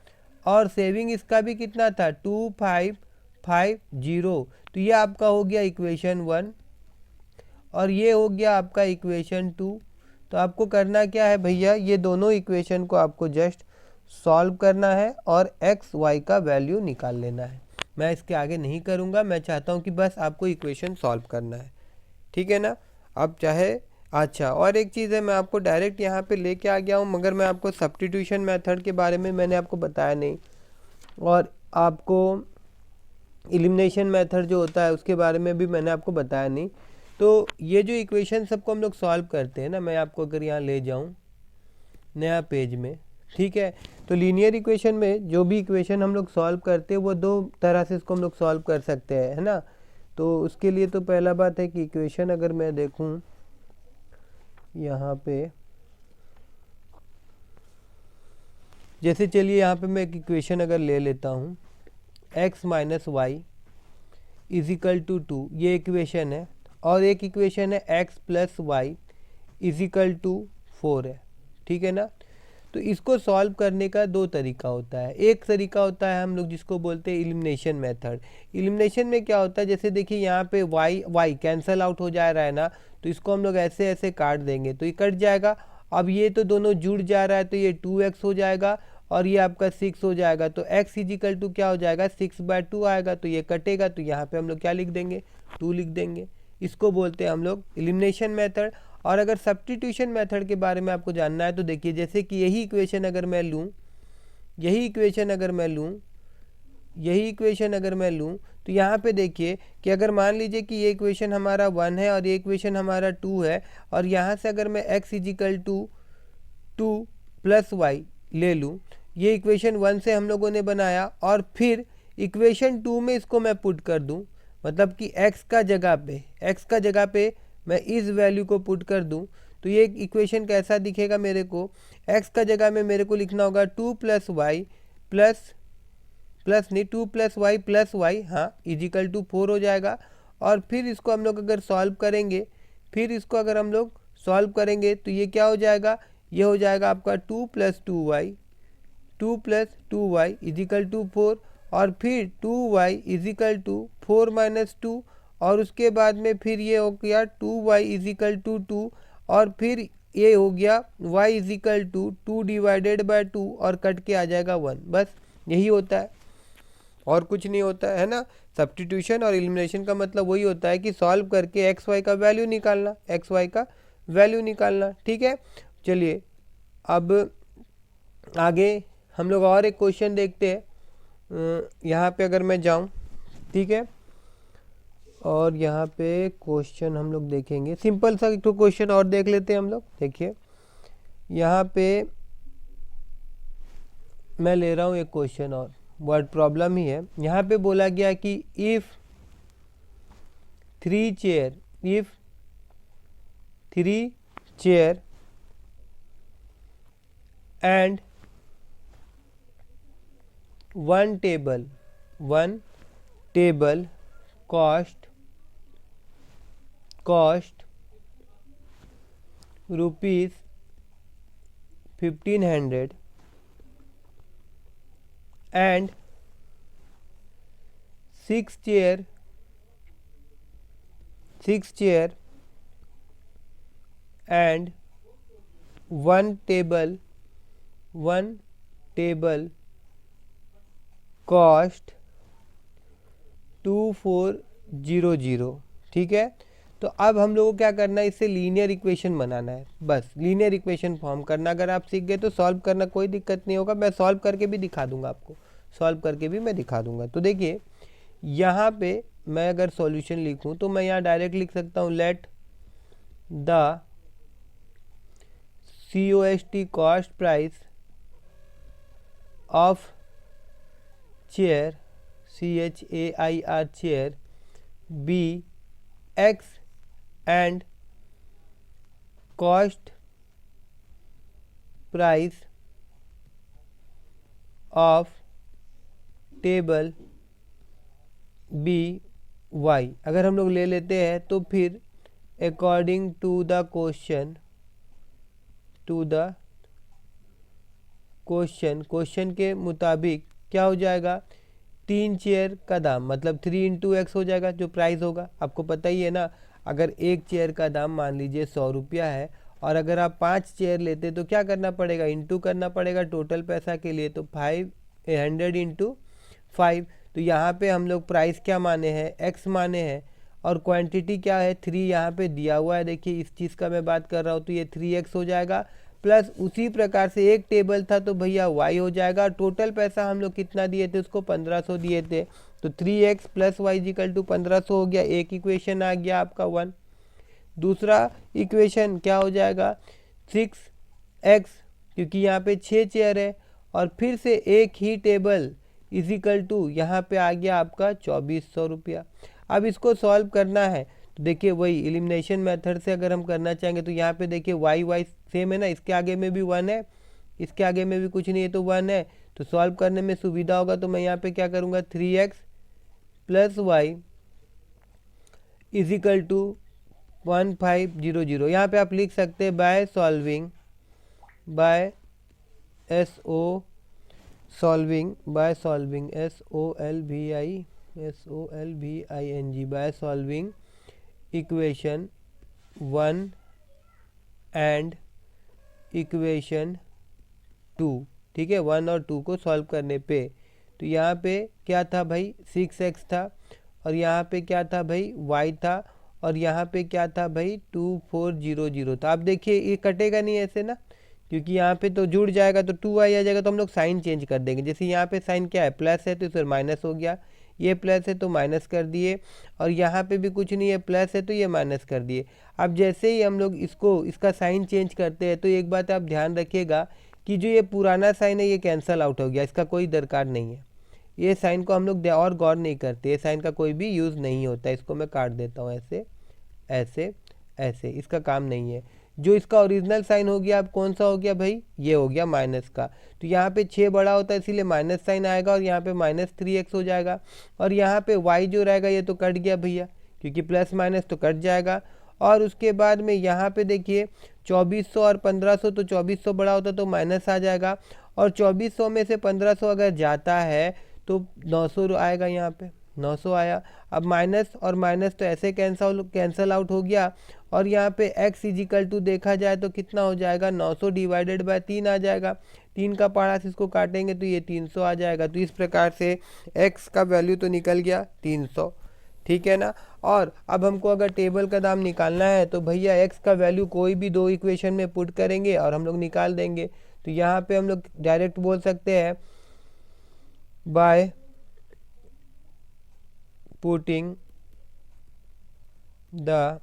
और सेविंग इसका भी कितना था? 2550। तो ये आपका हो गया इक्वेशन 1, और ये हो गया आपका इक्वेशन 2। तो आपको करना क्या है भैया? ये दोनों इक्वेशन को आपको जस्ट सॉल्व करना है और एक्स वाई का वैल्यू निकाल लेना है। मैं इसके आगे नहीं करूँगा, मैं चाहता हूँ कि बस आपको इक्वेशन सॉल्व करना है, ठीक है ना। आप चाहे अच्छा, और एक चीज़ है, मैं आपको डायरेक्ट यहाँ पे लेके आ गया हूँ, मगर मैं आपको सब्स्टिट्यूशन मेथड के बारे में मैंने आपको बताया नहीं, और आपको एलिमिनेशन मेथड जो होता है उसके बारे में भी मैंने आपको बताया नहीं। तो ये जो इक्वेशन सबको हम लोग सॉल्व करते हैं ना, मैं आपको अगर यहाँ ले जाऊँ नया पेज में, ठीक है। तो लीनियर इक्वेशन में जो भी इक्वेशन हम लोग सॉल्व करते हैं वो दो तरह से इसको हम लोग सॉल्व कर सकते हैं, है ना। तो उसके लिए तो पहला बात है कि इक्वेशन अगर मैं देखूं यहाँ पे, जैसे चलिए यहाँ पे मैं एक इक्वेशन अगर ले लेता हूँ, x minus y is equal to 2, ये इक्वेशन है, और एक इक्वेशन है x plus y is equal to 4 है, ठीक है ना। तो इसको सॉल्व करने का दो तरीका होता है। एक तरीका होता है हम लोग जिसको बोलते हैं एलिमिनेशन मेथड। एलिमिनेशन में क्या होता है, जैसे देखिए यहाँ पे y कैंसल आउट हो जा रहा है ना, तो इसको हम लोग ऐसे ऐसे काट देंगे तो ये कट जाएगा। अब ये तो दोनों जुड़ जा रहा है तो ये 2x हो जाएगा और ये आपका 6 हो जाएगा। तो x इजिकल टू क्या हो जाएगा, 6/2 आएगा। तो ये कटेगा तो यहाँ पे हम लोग क्या लिख देंगे, 2 लिख देंगे। इसको बोलते हैं हम लोग एलिमिनेशन मेथड। और अगर सब्स्टिट्यूशन मेथड के बारे में आपको जानना है तो देखिए, जैसे कि यही इक्वेशन अगर मैं लूँ, यही इक्वेशन अगर मैं लूँ तो यहाँ पे देखिए कि अगर मान लीजिए कि ये इक्वेशन हमारा 1 है और ये इक्वेशन हमारा 2 है, और यहाँ से अगर मैं x is equal to 2 plus y ले लूँ, ये इक्वेशन 1 से हम लोगों ने बनाया, और फिर इक्वेशन 2 में इसको मैं पुट कर दूँ, मतलब कि x का जगह पे मैं इस वैल्यू को पुट कर दूं, तो ये इक्वेशन कैसा दिखेगा मेरे को, x का जगह में मेरे को लिखना होगा 2 प्लस वाई प्लस वाई हाँ इजिकल टू 4 हो जाएगा। और फिर इसको हम लोग अगर सॉल्व करेंगे तो ये क्या हो जाएगा, ये हो जाएगा आपका 2 प्लस 2y इजिकल टू 4, और फिर 2y इजिकल टू 4 माइनस 2, और उसके बाद में फिर ये हो गया 2y इजिकल टू 2, और फिर ये हो गया y is equal to 2 divided by 2, और कट के आ जाएगा 1। बस यही होता है और कुछ नहीं होता है ना। सब्स्टिट्यूशन और एलिमिनेशन का मतलब वही होता है कि सॉल्व करके एक्स वाई का वैल्यू निकालना, ठीक है। चलिए अब आगे हम लोग और एक क्वेश्चन देखते हैं। यहाँ पे अगर मैं जाऊँ, ठीक है, और यहाँ पे क्वेश्चन हम लोग देखेंगे, सिंपल सा एक क्वेश्चन और देख लेते हैं हम लोग। देखिए यहाँ पे मैं ले रहा हूँ एक क्वेश्चन और वर्ड प्रॉब्लम ही है। यहाँ पे बोला गया कि if three chair and one table cost rupees 1500 and 6 chair and one table cost 2400, ठीक है। तो अब हम लोगों को क्या करना है, इससे लीनियर इक्वेशन बनाना है, बस लीनियर इक्वेशन फॉर्म करना। अगर आप सीख गए तो सॉल्व करना कोई दिक्कत नहीं होगा, मैं सॉल्व करके भी दिखा दूंगा आपको, तो देखिए यहाँ पे मैं अगर सॉल्यूशन लिखूं तो मैं यहाँ डायरेक्ट लिख सकता हूँ, let the COST cost price of chair CHAIR chair be X and cost price of table be y. अगर हम लोग ले लेते हैं तो फिर अकॉर्डिंग टू द क्वेश्चन के मुताबिक क्या हो जाएगा, 3 चेयर का दाम मतलब 3 इंटू एक्स हो जाएगा, जो प्राइस होगा आपको पता ही है ना। अगर एक चेयर का दाम मान लीजिए 100 रुपया है, और अगर आप 5 चेयर लेते तो क्या करना पड़ेगा, इंटू करना पड़ेगा टोटल पैसा के लिए, तो 500 इंटू 5। तो यहाँ पे हम लोग प्राइस क्या माने हैं, एक्स माने हैं, और क्वांटिटी क्या है 3 यहाँ पे दिया हुआ है। देखिए इस चीज़ का मैं बात कर रहा हूँ, तो ये 3x हो जाएगा, प्लस उसी प्रकार से एक टेबल था तो भैया y हो जाएगा। टोटल पैसा हम लोग कितना दिए थे उसको, 1500 दिए थे, तो 3x plus Y equal to 1500 हो गया। एक इक्वेशन आ गया आपका 1। दूसरा इक्वेशन क्या हो जाएगा, 6x क्योंकि यहाँ पे 6 चेयर है, और फिर से एक ही टेबल इजिकल टू यहाँ पे आ गया आपका 2400 रुपया। अब इसको सॉल्व करना है तो देखिए वही एलिमिनेशन मेथड से अगर हम करना चाहेंगे तो यहाँ पे देखिए वाई वाई सेम है ना, इसके आगे में भी 1 है, इसके आगे में भी कुछ नहीं है तो 1 है, तो सॉल्व करने में सुविधा होगा। तो मैं यहाँ पे क्या करूँगा 3x plus y is equal to 1500। यहाँ पे आप लिख सकते हैं by solving by solving by solving equation 1 and equation 2। ठीक है, 1 और 2 को सॉल्व करने पे तो यहाँ पे क्या था भाई 6x था, और यहाँ पे क्या था भाई y था, और यहाँ पे क्या था भाई 2400 था। अब देखिए ये कटेगा नहीं ऐसे ना, क्योंकि यहाँ पे तो जुड़ जाएगा तो 2y आ जाएगा, तो हम लोग साइन चेंज कर देंगे। जैसे यहाँ पे साइन क्या है प्लस है तो इस पर माइनस हो गया, ये प्लस है तो माइनस कर दिए, और यहाँ पे भी कुछ नहीं है प्लस है तो ये माइनस कर दिए। अब जैसे ही हम लोग इसका साइन चेंज करते हैं तो एक बात आप ध्यान रखिएगा कि जो ये पुराना साइन है ये कैंसल आउट हो गया, इसका कोई दरकार नहीं है। ये साइन को हम लोग और गौर नहीं करते, ये साइन का कोई भी यूज़ नहीं होता। इसको मैं काट देता हूँ ऐसे ऐसे ऐसे, इसका काम नहीं है। जो इसका ओरिजिनल साइन हो गया अब कौन सा हो गया भाई, ये हो गया माइनस का। तो यहाँ पे 6 बड़ा होता है इसीलिए माइनस साइन आएगा, और यहाँ पे -3x हो जाएगा, और यहाँ पे y जो रहेगा ये तो कट गया भैया, क्योंकि प्लस माइनस तो कट जाएगा। और उसके बाद में यहाँ पे देखिए 2400 और 1500, तो 2400 बड़ा होता तो माइनस आ जाएगा, और 2400 में से 1500 अगर जाता है तो 900 आएगा, यहाँ पे 900 आया। अब माइनस और माइनस तो ऐसे कैंसल आउट हो गया, और यहाँ पे x इजिकल टू देखा जाए तो कितना हो जाएगा 900 डिवाइडेड बाय 3 आ जाएगा। 3 का पारा से इसको काटेंगे तो ये 300 आ जाएगा। तो इस प्रकार से x का वैल्यू तो निकल गया 300, ठीक है ना। और अब हमको अगर टेबल का दाम निकालना है तो भैया x का वैल्यू कोई भी दो इक्वेशन में पुट करेंगे और हम लोग निकाल देंगे। तो यहाँ पे हम लोग डायरेक्ट बोल सकते हैं by putting the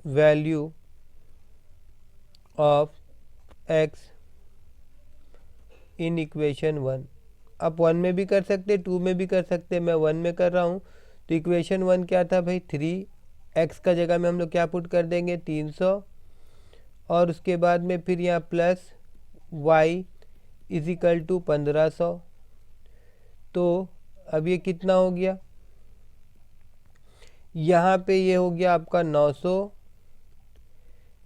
value of x in equation 1। आप 1 में भी कर सकते, 2 में भी कर सकते, मैं 1 में कर रहा हूँ। तो इक्वेशन 1 क्या था भाई 3x का जगह में हम लोग क्या पुट कर देंगे 300, और उसके बाद में फिर यहाँ प्लस y इजिकल टू 1500। तो अब ये कितना हो गया, यहाँ पे ये हो गया आपका 900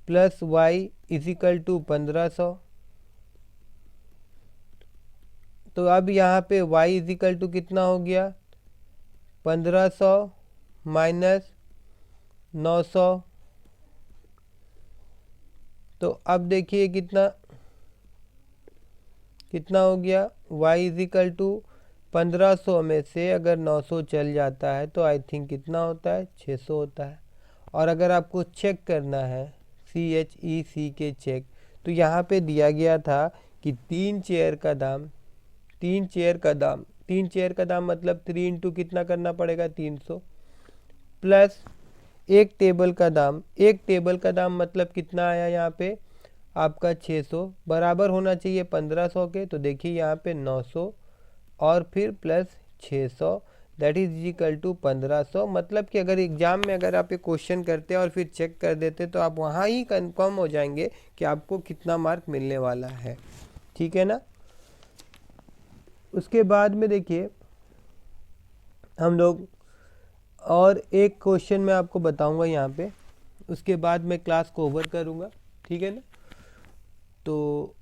प्लस y इजिकल टू 1500। तो अब यहाँ पे y इजिकल टू कितना हो गया 1500 माइनस 900। तो अब देखिए कितना हो गया y इजिकल टू 1500 में से अगर 900 चल जाता है तो आई थिंक कितना होता है 600 होता है। और अगर आपको चेक करना है CHEC चेक, तो यहाँ पे दिया गया था कि 3 चेयर का दाम मतलब 3 इंटू कितना करना पड़ेगा 300, प्लस एक टेबल का दाम मतलब कितना आया यहाँ पे आपका 600, बराबर होना चाहिए 1500 के। तो देखिए यहाँ पे 900 और फिर plus 600 that is equal to 1500। मतलब कि अगर एग्जाम में अगर आप ये क्वेश्चन करते और फिर चेक कर देते तो आप वहाँ ही कंफर्म हो जाएंगे कि आपको कितना मार्क मिलने वाला है, ठीक है ना। उसके बाद में देखिए हम लोग और एक क्वेश्चन मैं आपको बताऊंगा यहाँ पे, उसके बाद मैं क्लास को ओवर करूँगा, ठीक है ना। तो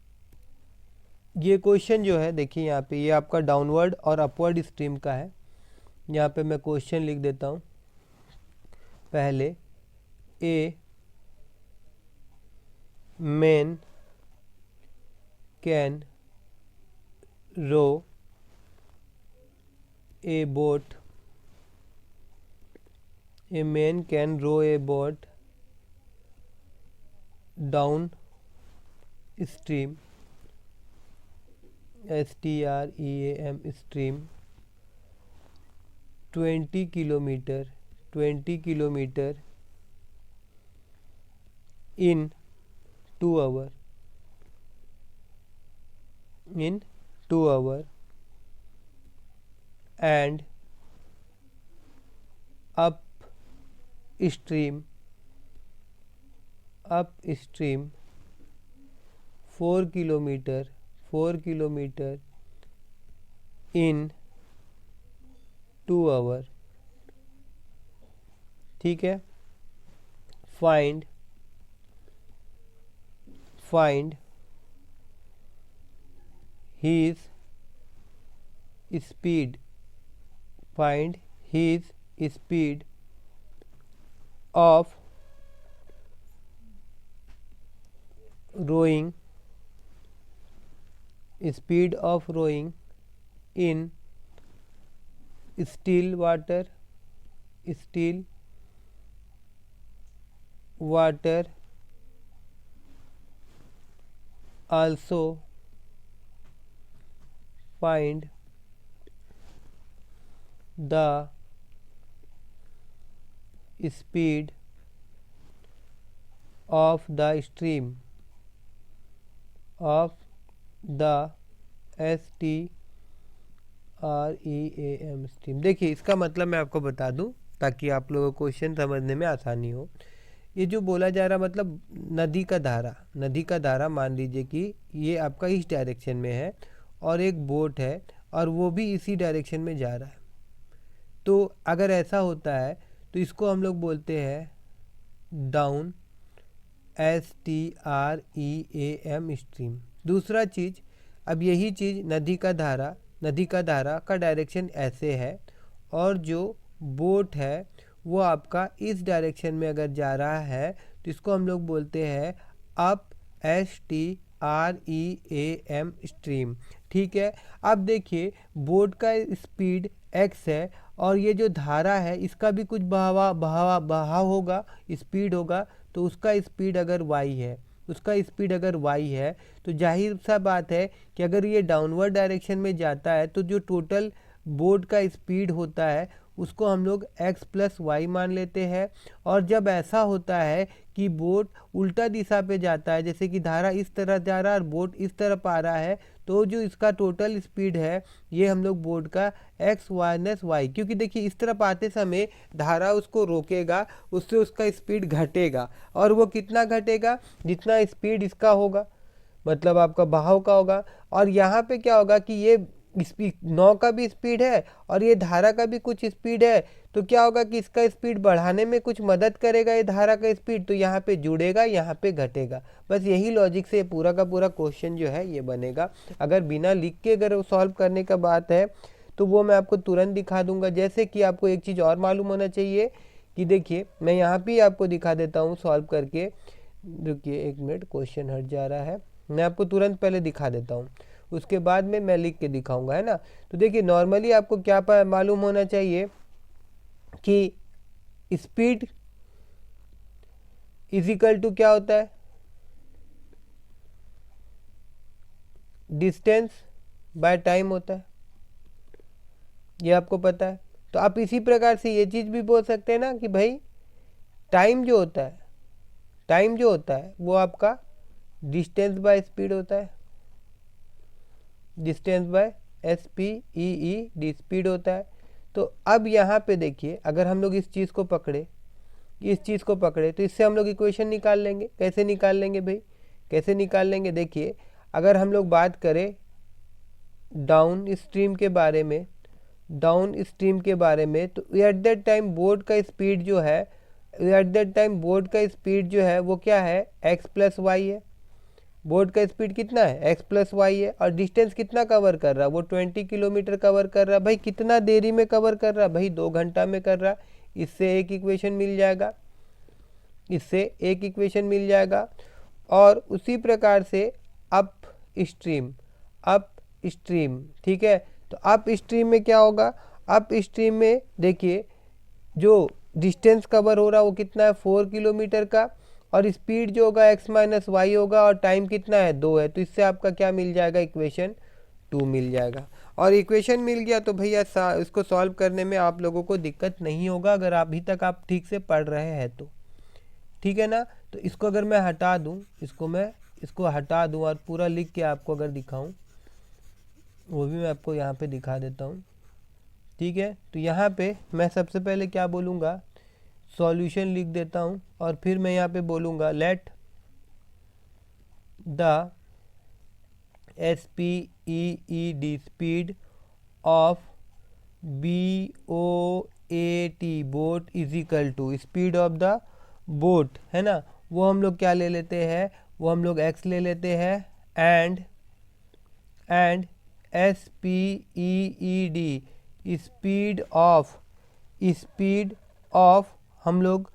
ये क्वेश्चन जो है देखिए यहाँ पे ये आपका डाउनवर्ड और अपवर्ड स्ट्रीम का है। यहाँ पे मैं क्वेश्चन लिख देता हूँ। पहले a man can row a boat downstream STREAM stream 20 kilometre in 2 hour, in 2 hour, and upstream 4 kilometer in 2 hour। ठीक है, find his speed of rowing in still water also find the speed of the stream stream। देखिए, इसका मतलब मैं आपको बता दूं ताकि आप लोगों को क्वेश्चन समझने में आसानी हो। ये जो बोला जा रहा मतलब नदी का धारा मान लीजिए कि ये आपका इस डायरेक्शन में है और एक बोट है और वो भी इसी डायरेक्शन में जा रहा है। तो अगर ऐसा होता है तो इसको हम लोग बोलते हैं डाउन STREAM स्ट्रीम। दूसरा चीज़, अब यही चीज़ नदी का धारा का डायरेक्शन ऐसे है और जो बोट है वो आपका इस डायरेक्शन में अगर जा रहा है तो इसको हम लोग बोलते हैं अप STREAM स्ट्रीम। ठीक है, अब देखिए बोट का स्पीड x है और ये जो धारा है इसका भी कुछ बहाव होगा, स्पीड होगा। तो उसका स्पीड अगर y है तो जाहिर सा बात है कि अगर ये डाउनवर्ड डायरेक्शन में जाता है तो जो टोटल बोट का स्पीड होता है उसको हम लोग x प्लस वाई मान लेते हैं। और जब ऐसा होता है कि बोट उल्टा दिशा पे जाता है, जैसे कि धारा इस तरह जा रहा है और बोट इस तरफ आ रहा है, तो जो इसका टोटल स्पीड है ये हम लोग बोट का x माइनस वाई, क्योंकि देखिए इस तरफ आते समय धारा उसको रोकेगा, उससे उसका स्पीड घटेगा। और वो कितना घटेगा? जितना स्पीड इसका होगा, मतलब आपका बहाव का होगा। और यहाँ पे क्या होगा कि ये नौ का भी स्पीड है और ये धारा का भी कुछ स्पीड है, तो क्या होगा कि इसका स्पीड बढ़ाने में कुछ मदद करेगा ये धारा का स्पीड, तो यहाँ पे जुड़ेगा, यहाँ पे घटेगा। बस यही लॉजिक से पूरा का पूरा क्वेश्चन जो है ये बनेगा। अगर बिना लिख के अगर सॉल्व करने का बात है तो वो मैं आपको तुरंत दिखा दूंगा। जैसे कि आपको एक चीज़ और मालूम होना चाहिए कि देखिए मैं यहाँ पे आपको दिखा देता हूँ सॉल्व करके। रुकिए एक मिनट, क्वेश्चन हट जा रहा है, मैं आपको तुरंत पहले दिखा देता हूँ, उसके बाद में मैं लिख के दिखाऊंगा, है ना। तो देखिए नॉर्मली आपको क्या मालूम होना चाहिए कि स्पीड इज इक्वल टू क्या होता है? डिस्टेंस बाय टाइम होता है, ये आपको पता है। तो आप इसी प्रकार से ये चीज़ भी बोल सकते हैं ना कि भाई टाइम जो होता है वो आपका डिस्टेंस बाय स्पीड होता है, डिस्टेंस बाय SPEED स्पीड होता है। तो अब यहाँ पे देखिए अगर हम लोग इस चीज़ को पकड़े तो इससे हम लोग इक्वेशन निकाल लेंगे। कैसे निकाल लेंगे भाई, कैसे निकाल लेंगे? देखिए अगर हम लोग बात करें डाउन स्ट्रीम के बारे में तो एट दैट टाइम बोट का स्पीड जो है वो क्या है? x प्लस वाई है। बोट का स्पीड कितना है? x प्लस वाई है। और डिस्टेंस कितना कवर कर रहा है? वो 20 किलोमीटर कवर कर रहा है। भाई कितना देरी में कवर कर रहा है? भाई 2 घंटा में कर रहा है। इससे एक इक्वेशन मिल जाएगा। और उसी प्रकार से अप स्ट्रीम, ठीक है। तो अप स्ट्रीम में क्या होगा? अप स्ट्रीम में देखिए जो डिस्टेंस कवर हो रहा है वो कितना है? 4 किलोमीटर का, और स्पीड जो होगा x माइनस वाई होगा, और टाइम कितना है? 2 है। तो इससे आपका क्या मिल जाएगा? इक्वेशन 2 मिल जाएगा। और इक्वेशन मिल गया तो भैया इसको सॉल्व करने में आप लोगों को दिक्कत नहीं होगा, अगर अभी तक आप ठीक से पढ़ रहे हैं तो, ठीक है ना। तो इसको अगर मैं हटा दूं, इसको हटा दूं और पूरा लिख के आपको अगर दिखाऊं, वो भी मैं आपको यहाँ पे दिखा देता हूँ। ठीक है, तो यहाँ पे मैं सबसे पहले क्या बोलूँगा, सॉल्यूशन लिख देता हूँ और फिर मैं यहाँ पे बोलूँगा let the SPEED speed of BOAT boat is equal to speed of the boat, है ना, वो हम लोग क्या ले लेते हैं, वो हम लोग x ले लेते हैं, एंड SPEED स्पीड ऑफ हम लोग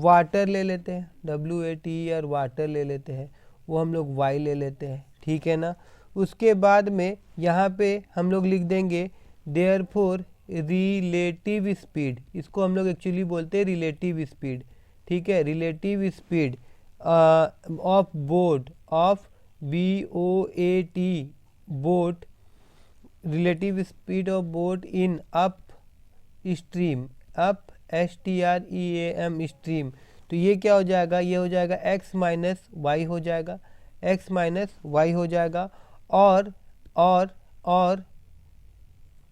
वाटर ले लेते हैं, WAT और वाटर ले लेते हैं, वो हम लोग y ले लेते हैं। ठीक है ना, उसके बाद में यहाँ पे हम लोग लिख देंगे देयरफॉर रिलेटिव स्पीड, इसको हम लोग एक्चुअली बोलते हैं रिलेटिव स्पीड। ठीक है, relative speed of boat of BOAT boat, relative speed of boat in up stream, up STREAM stream. तो ये क्या हो जाएगा, ये हो जाएगा x माइनस वाई हो जाएगा, x माइनस वाई हो जाएगा। और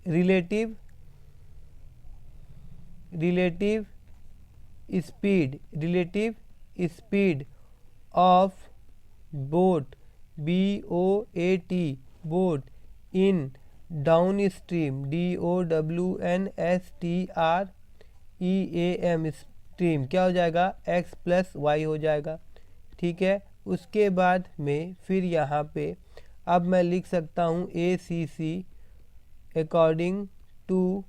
relative speed of boat BOAT boat in down stream DOWNSTREAM stream क्या हो जाएगा, x प्लस वाई हो जाएगा। ठीक है, उसके बाद में फिर यहाँ पे अब मैं लिख सकता हूँ ACC according to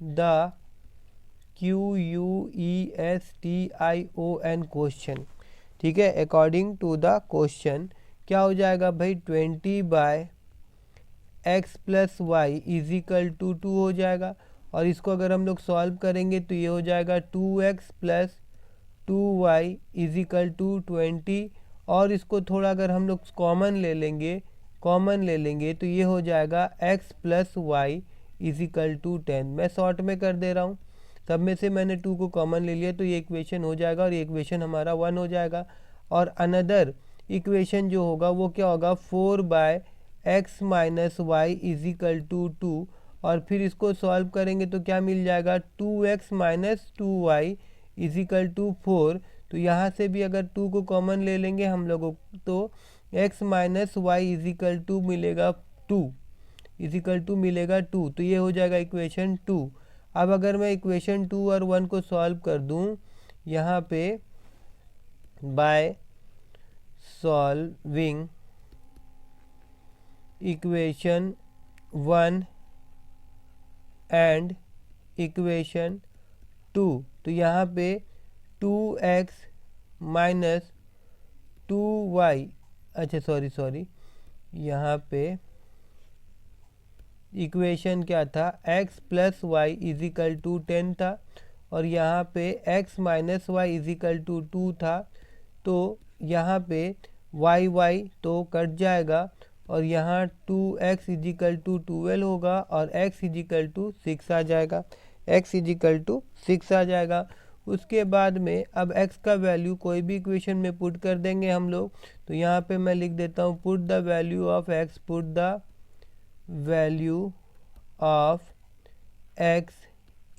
the QUESTION question. ठीक है, अकॉर्डिंग टू द क्वेश्चन क्या हो जाएगा भाई, 20/x plus y is equal to 2 हो जाएगा। और इसको अगर हम लोग सॉल्व करेंगे तो ये हो जाएगा 2x plus 2y is equal to 20। और इसको थोड़ा अगर हम लोग कॉमन ले लेंगे तो ये हो जाएगा x plus y is equal to 10। मैं शॉर्ट में कर दे रहा हूँ, सब में से मैंने 2 को कॉमन ले लिया तो ये इक्वेशन हो जाएगा और ये इक्वेशन हमारा 1 हो जाएगा। और अनदर इक्वेशन जो होगा वो क्या होगा, 4/x minus y is equal to 2। और फिर इसको सॉल्व करेंगे तो क्या मिल जाएगा, 2x minus 2y is equal to 4। तो यहाँ से भी अगर 2 को कॉमन ले लेंगे हम लोगों तो x minus y is equal to मिलेगा 2 मिलेगा 2। तो ये हो जाएगा इक्वेशन 2। अब अगर मैं इक्वेशन 2 और 1 को सॉल्व कर दूँ यहाँ पे by solving equation 1 and equation 2, तो यहाँ पे 2x माइनस 2y, अच्छा सॉरी यहाँ पे इक्वेशन क्या था, x plus y is equal to 10 था और यहाँ पे x minus y is equal to 2 था। तो यहाँ पे y तो कट जाएगा और यहाँ 2x इज इक्वल टू 12 होगा और x इज इक्वल टू 6 आ जाएगा, आ जाएगा। उसके बाद में अब x का वैल्यू कोई भी इक्वेशन में पुट कर देंगे हम लोग। तो यहाँ पे मैं लिख देता हूँ put the value of x, put the value of x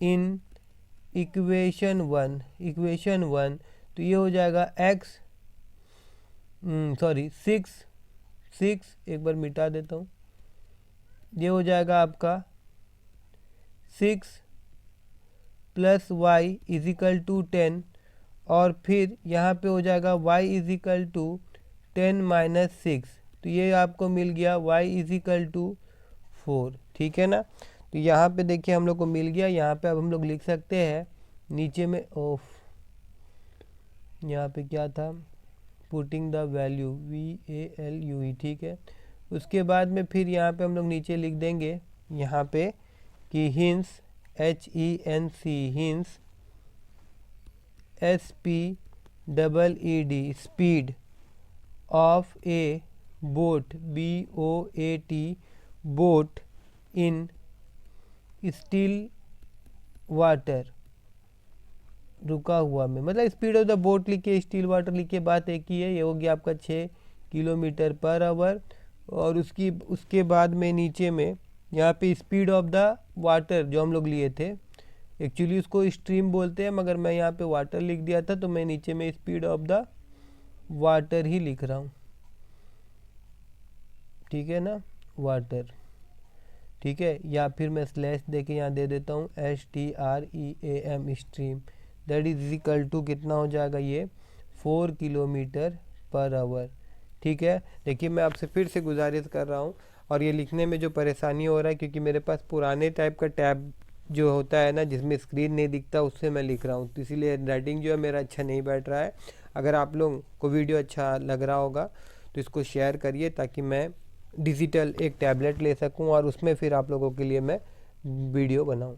in equation 1, तो ये हो जाएगा x 6 एक बार मिटा देता हूँ, ये हो जाएगा आपका 6 plus y is equal to 10 और फिर यहाँ पे हो जाएगा y is equal to 10 minus 6, तो ये आपको मिल गया y इज इक्वल टू 4। ठीक है ना, तो यहाँ पे देखिए हम लोग को मिल गया। यहाँ पे अब हम लोग लिख सकते हैं नीचे में यहाँ पे क्या था, पुटिंग द वैल्यू VALUE। ठीक है, उसके बाद में फिर यहाँ पे हम लोग नीचे लिख देंगे यहाँ पे कि hints HENC hints SPEED speed of A boat BOAT boat in still water रुका हुआ में, मतलब स्पीड ऑफ द बोट लिखिए, स्टिल वाटर लिखिए, बात एक ही है। ये हो गया आपका 6 किलोमीटर पर आवर। और उसके बाद में नीचे में यहाँ पे स्पीड ऑफ द वाटर जो हम लोग लिए थे, एक्चुअली उसको स्ट्रीम बोलते हैं, मगर मैं यहाँ पे वाटर लिख दिया था, तो मैं नीचे में स्पीड ऑफ द वाटर ही लिख रहा हूँ, ठीक है ना, वाटर, ठीक है। या फिर मैं स्लैश दे के यहाँ दे देता हूँ STREAM stream, that is equal to कितना हो जाएगा ये 4 किलोमीटर पर आवर, ठीक है। देखिए मैं आपसे फिर से गुजारिश कर रहा हूँ, और ये लिखने में जो परेशानी हो रहा है क्योंकि मेरे पास पुराने टाइप का टैब जो होता है ना, जिसमें स्क्रीन नहीं दिखता, उससे मैं लिख रहा हूँ, तो इसीलिए राइटिंग जो है मेरा अच्छा नहीं बैठ रहा है। अगर आप लोगों को वीडियो अच्छा लग रहा होगा तो इसको शेयर करिए, ताकि मैं डिजिटल एक टैबलेट ले सकूं और उसमें फिर आप लोगों के लिए मैं वीडियो बनाऊं।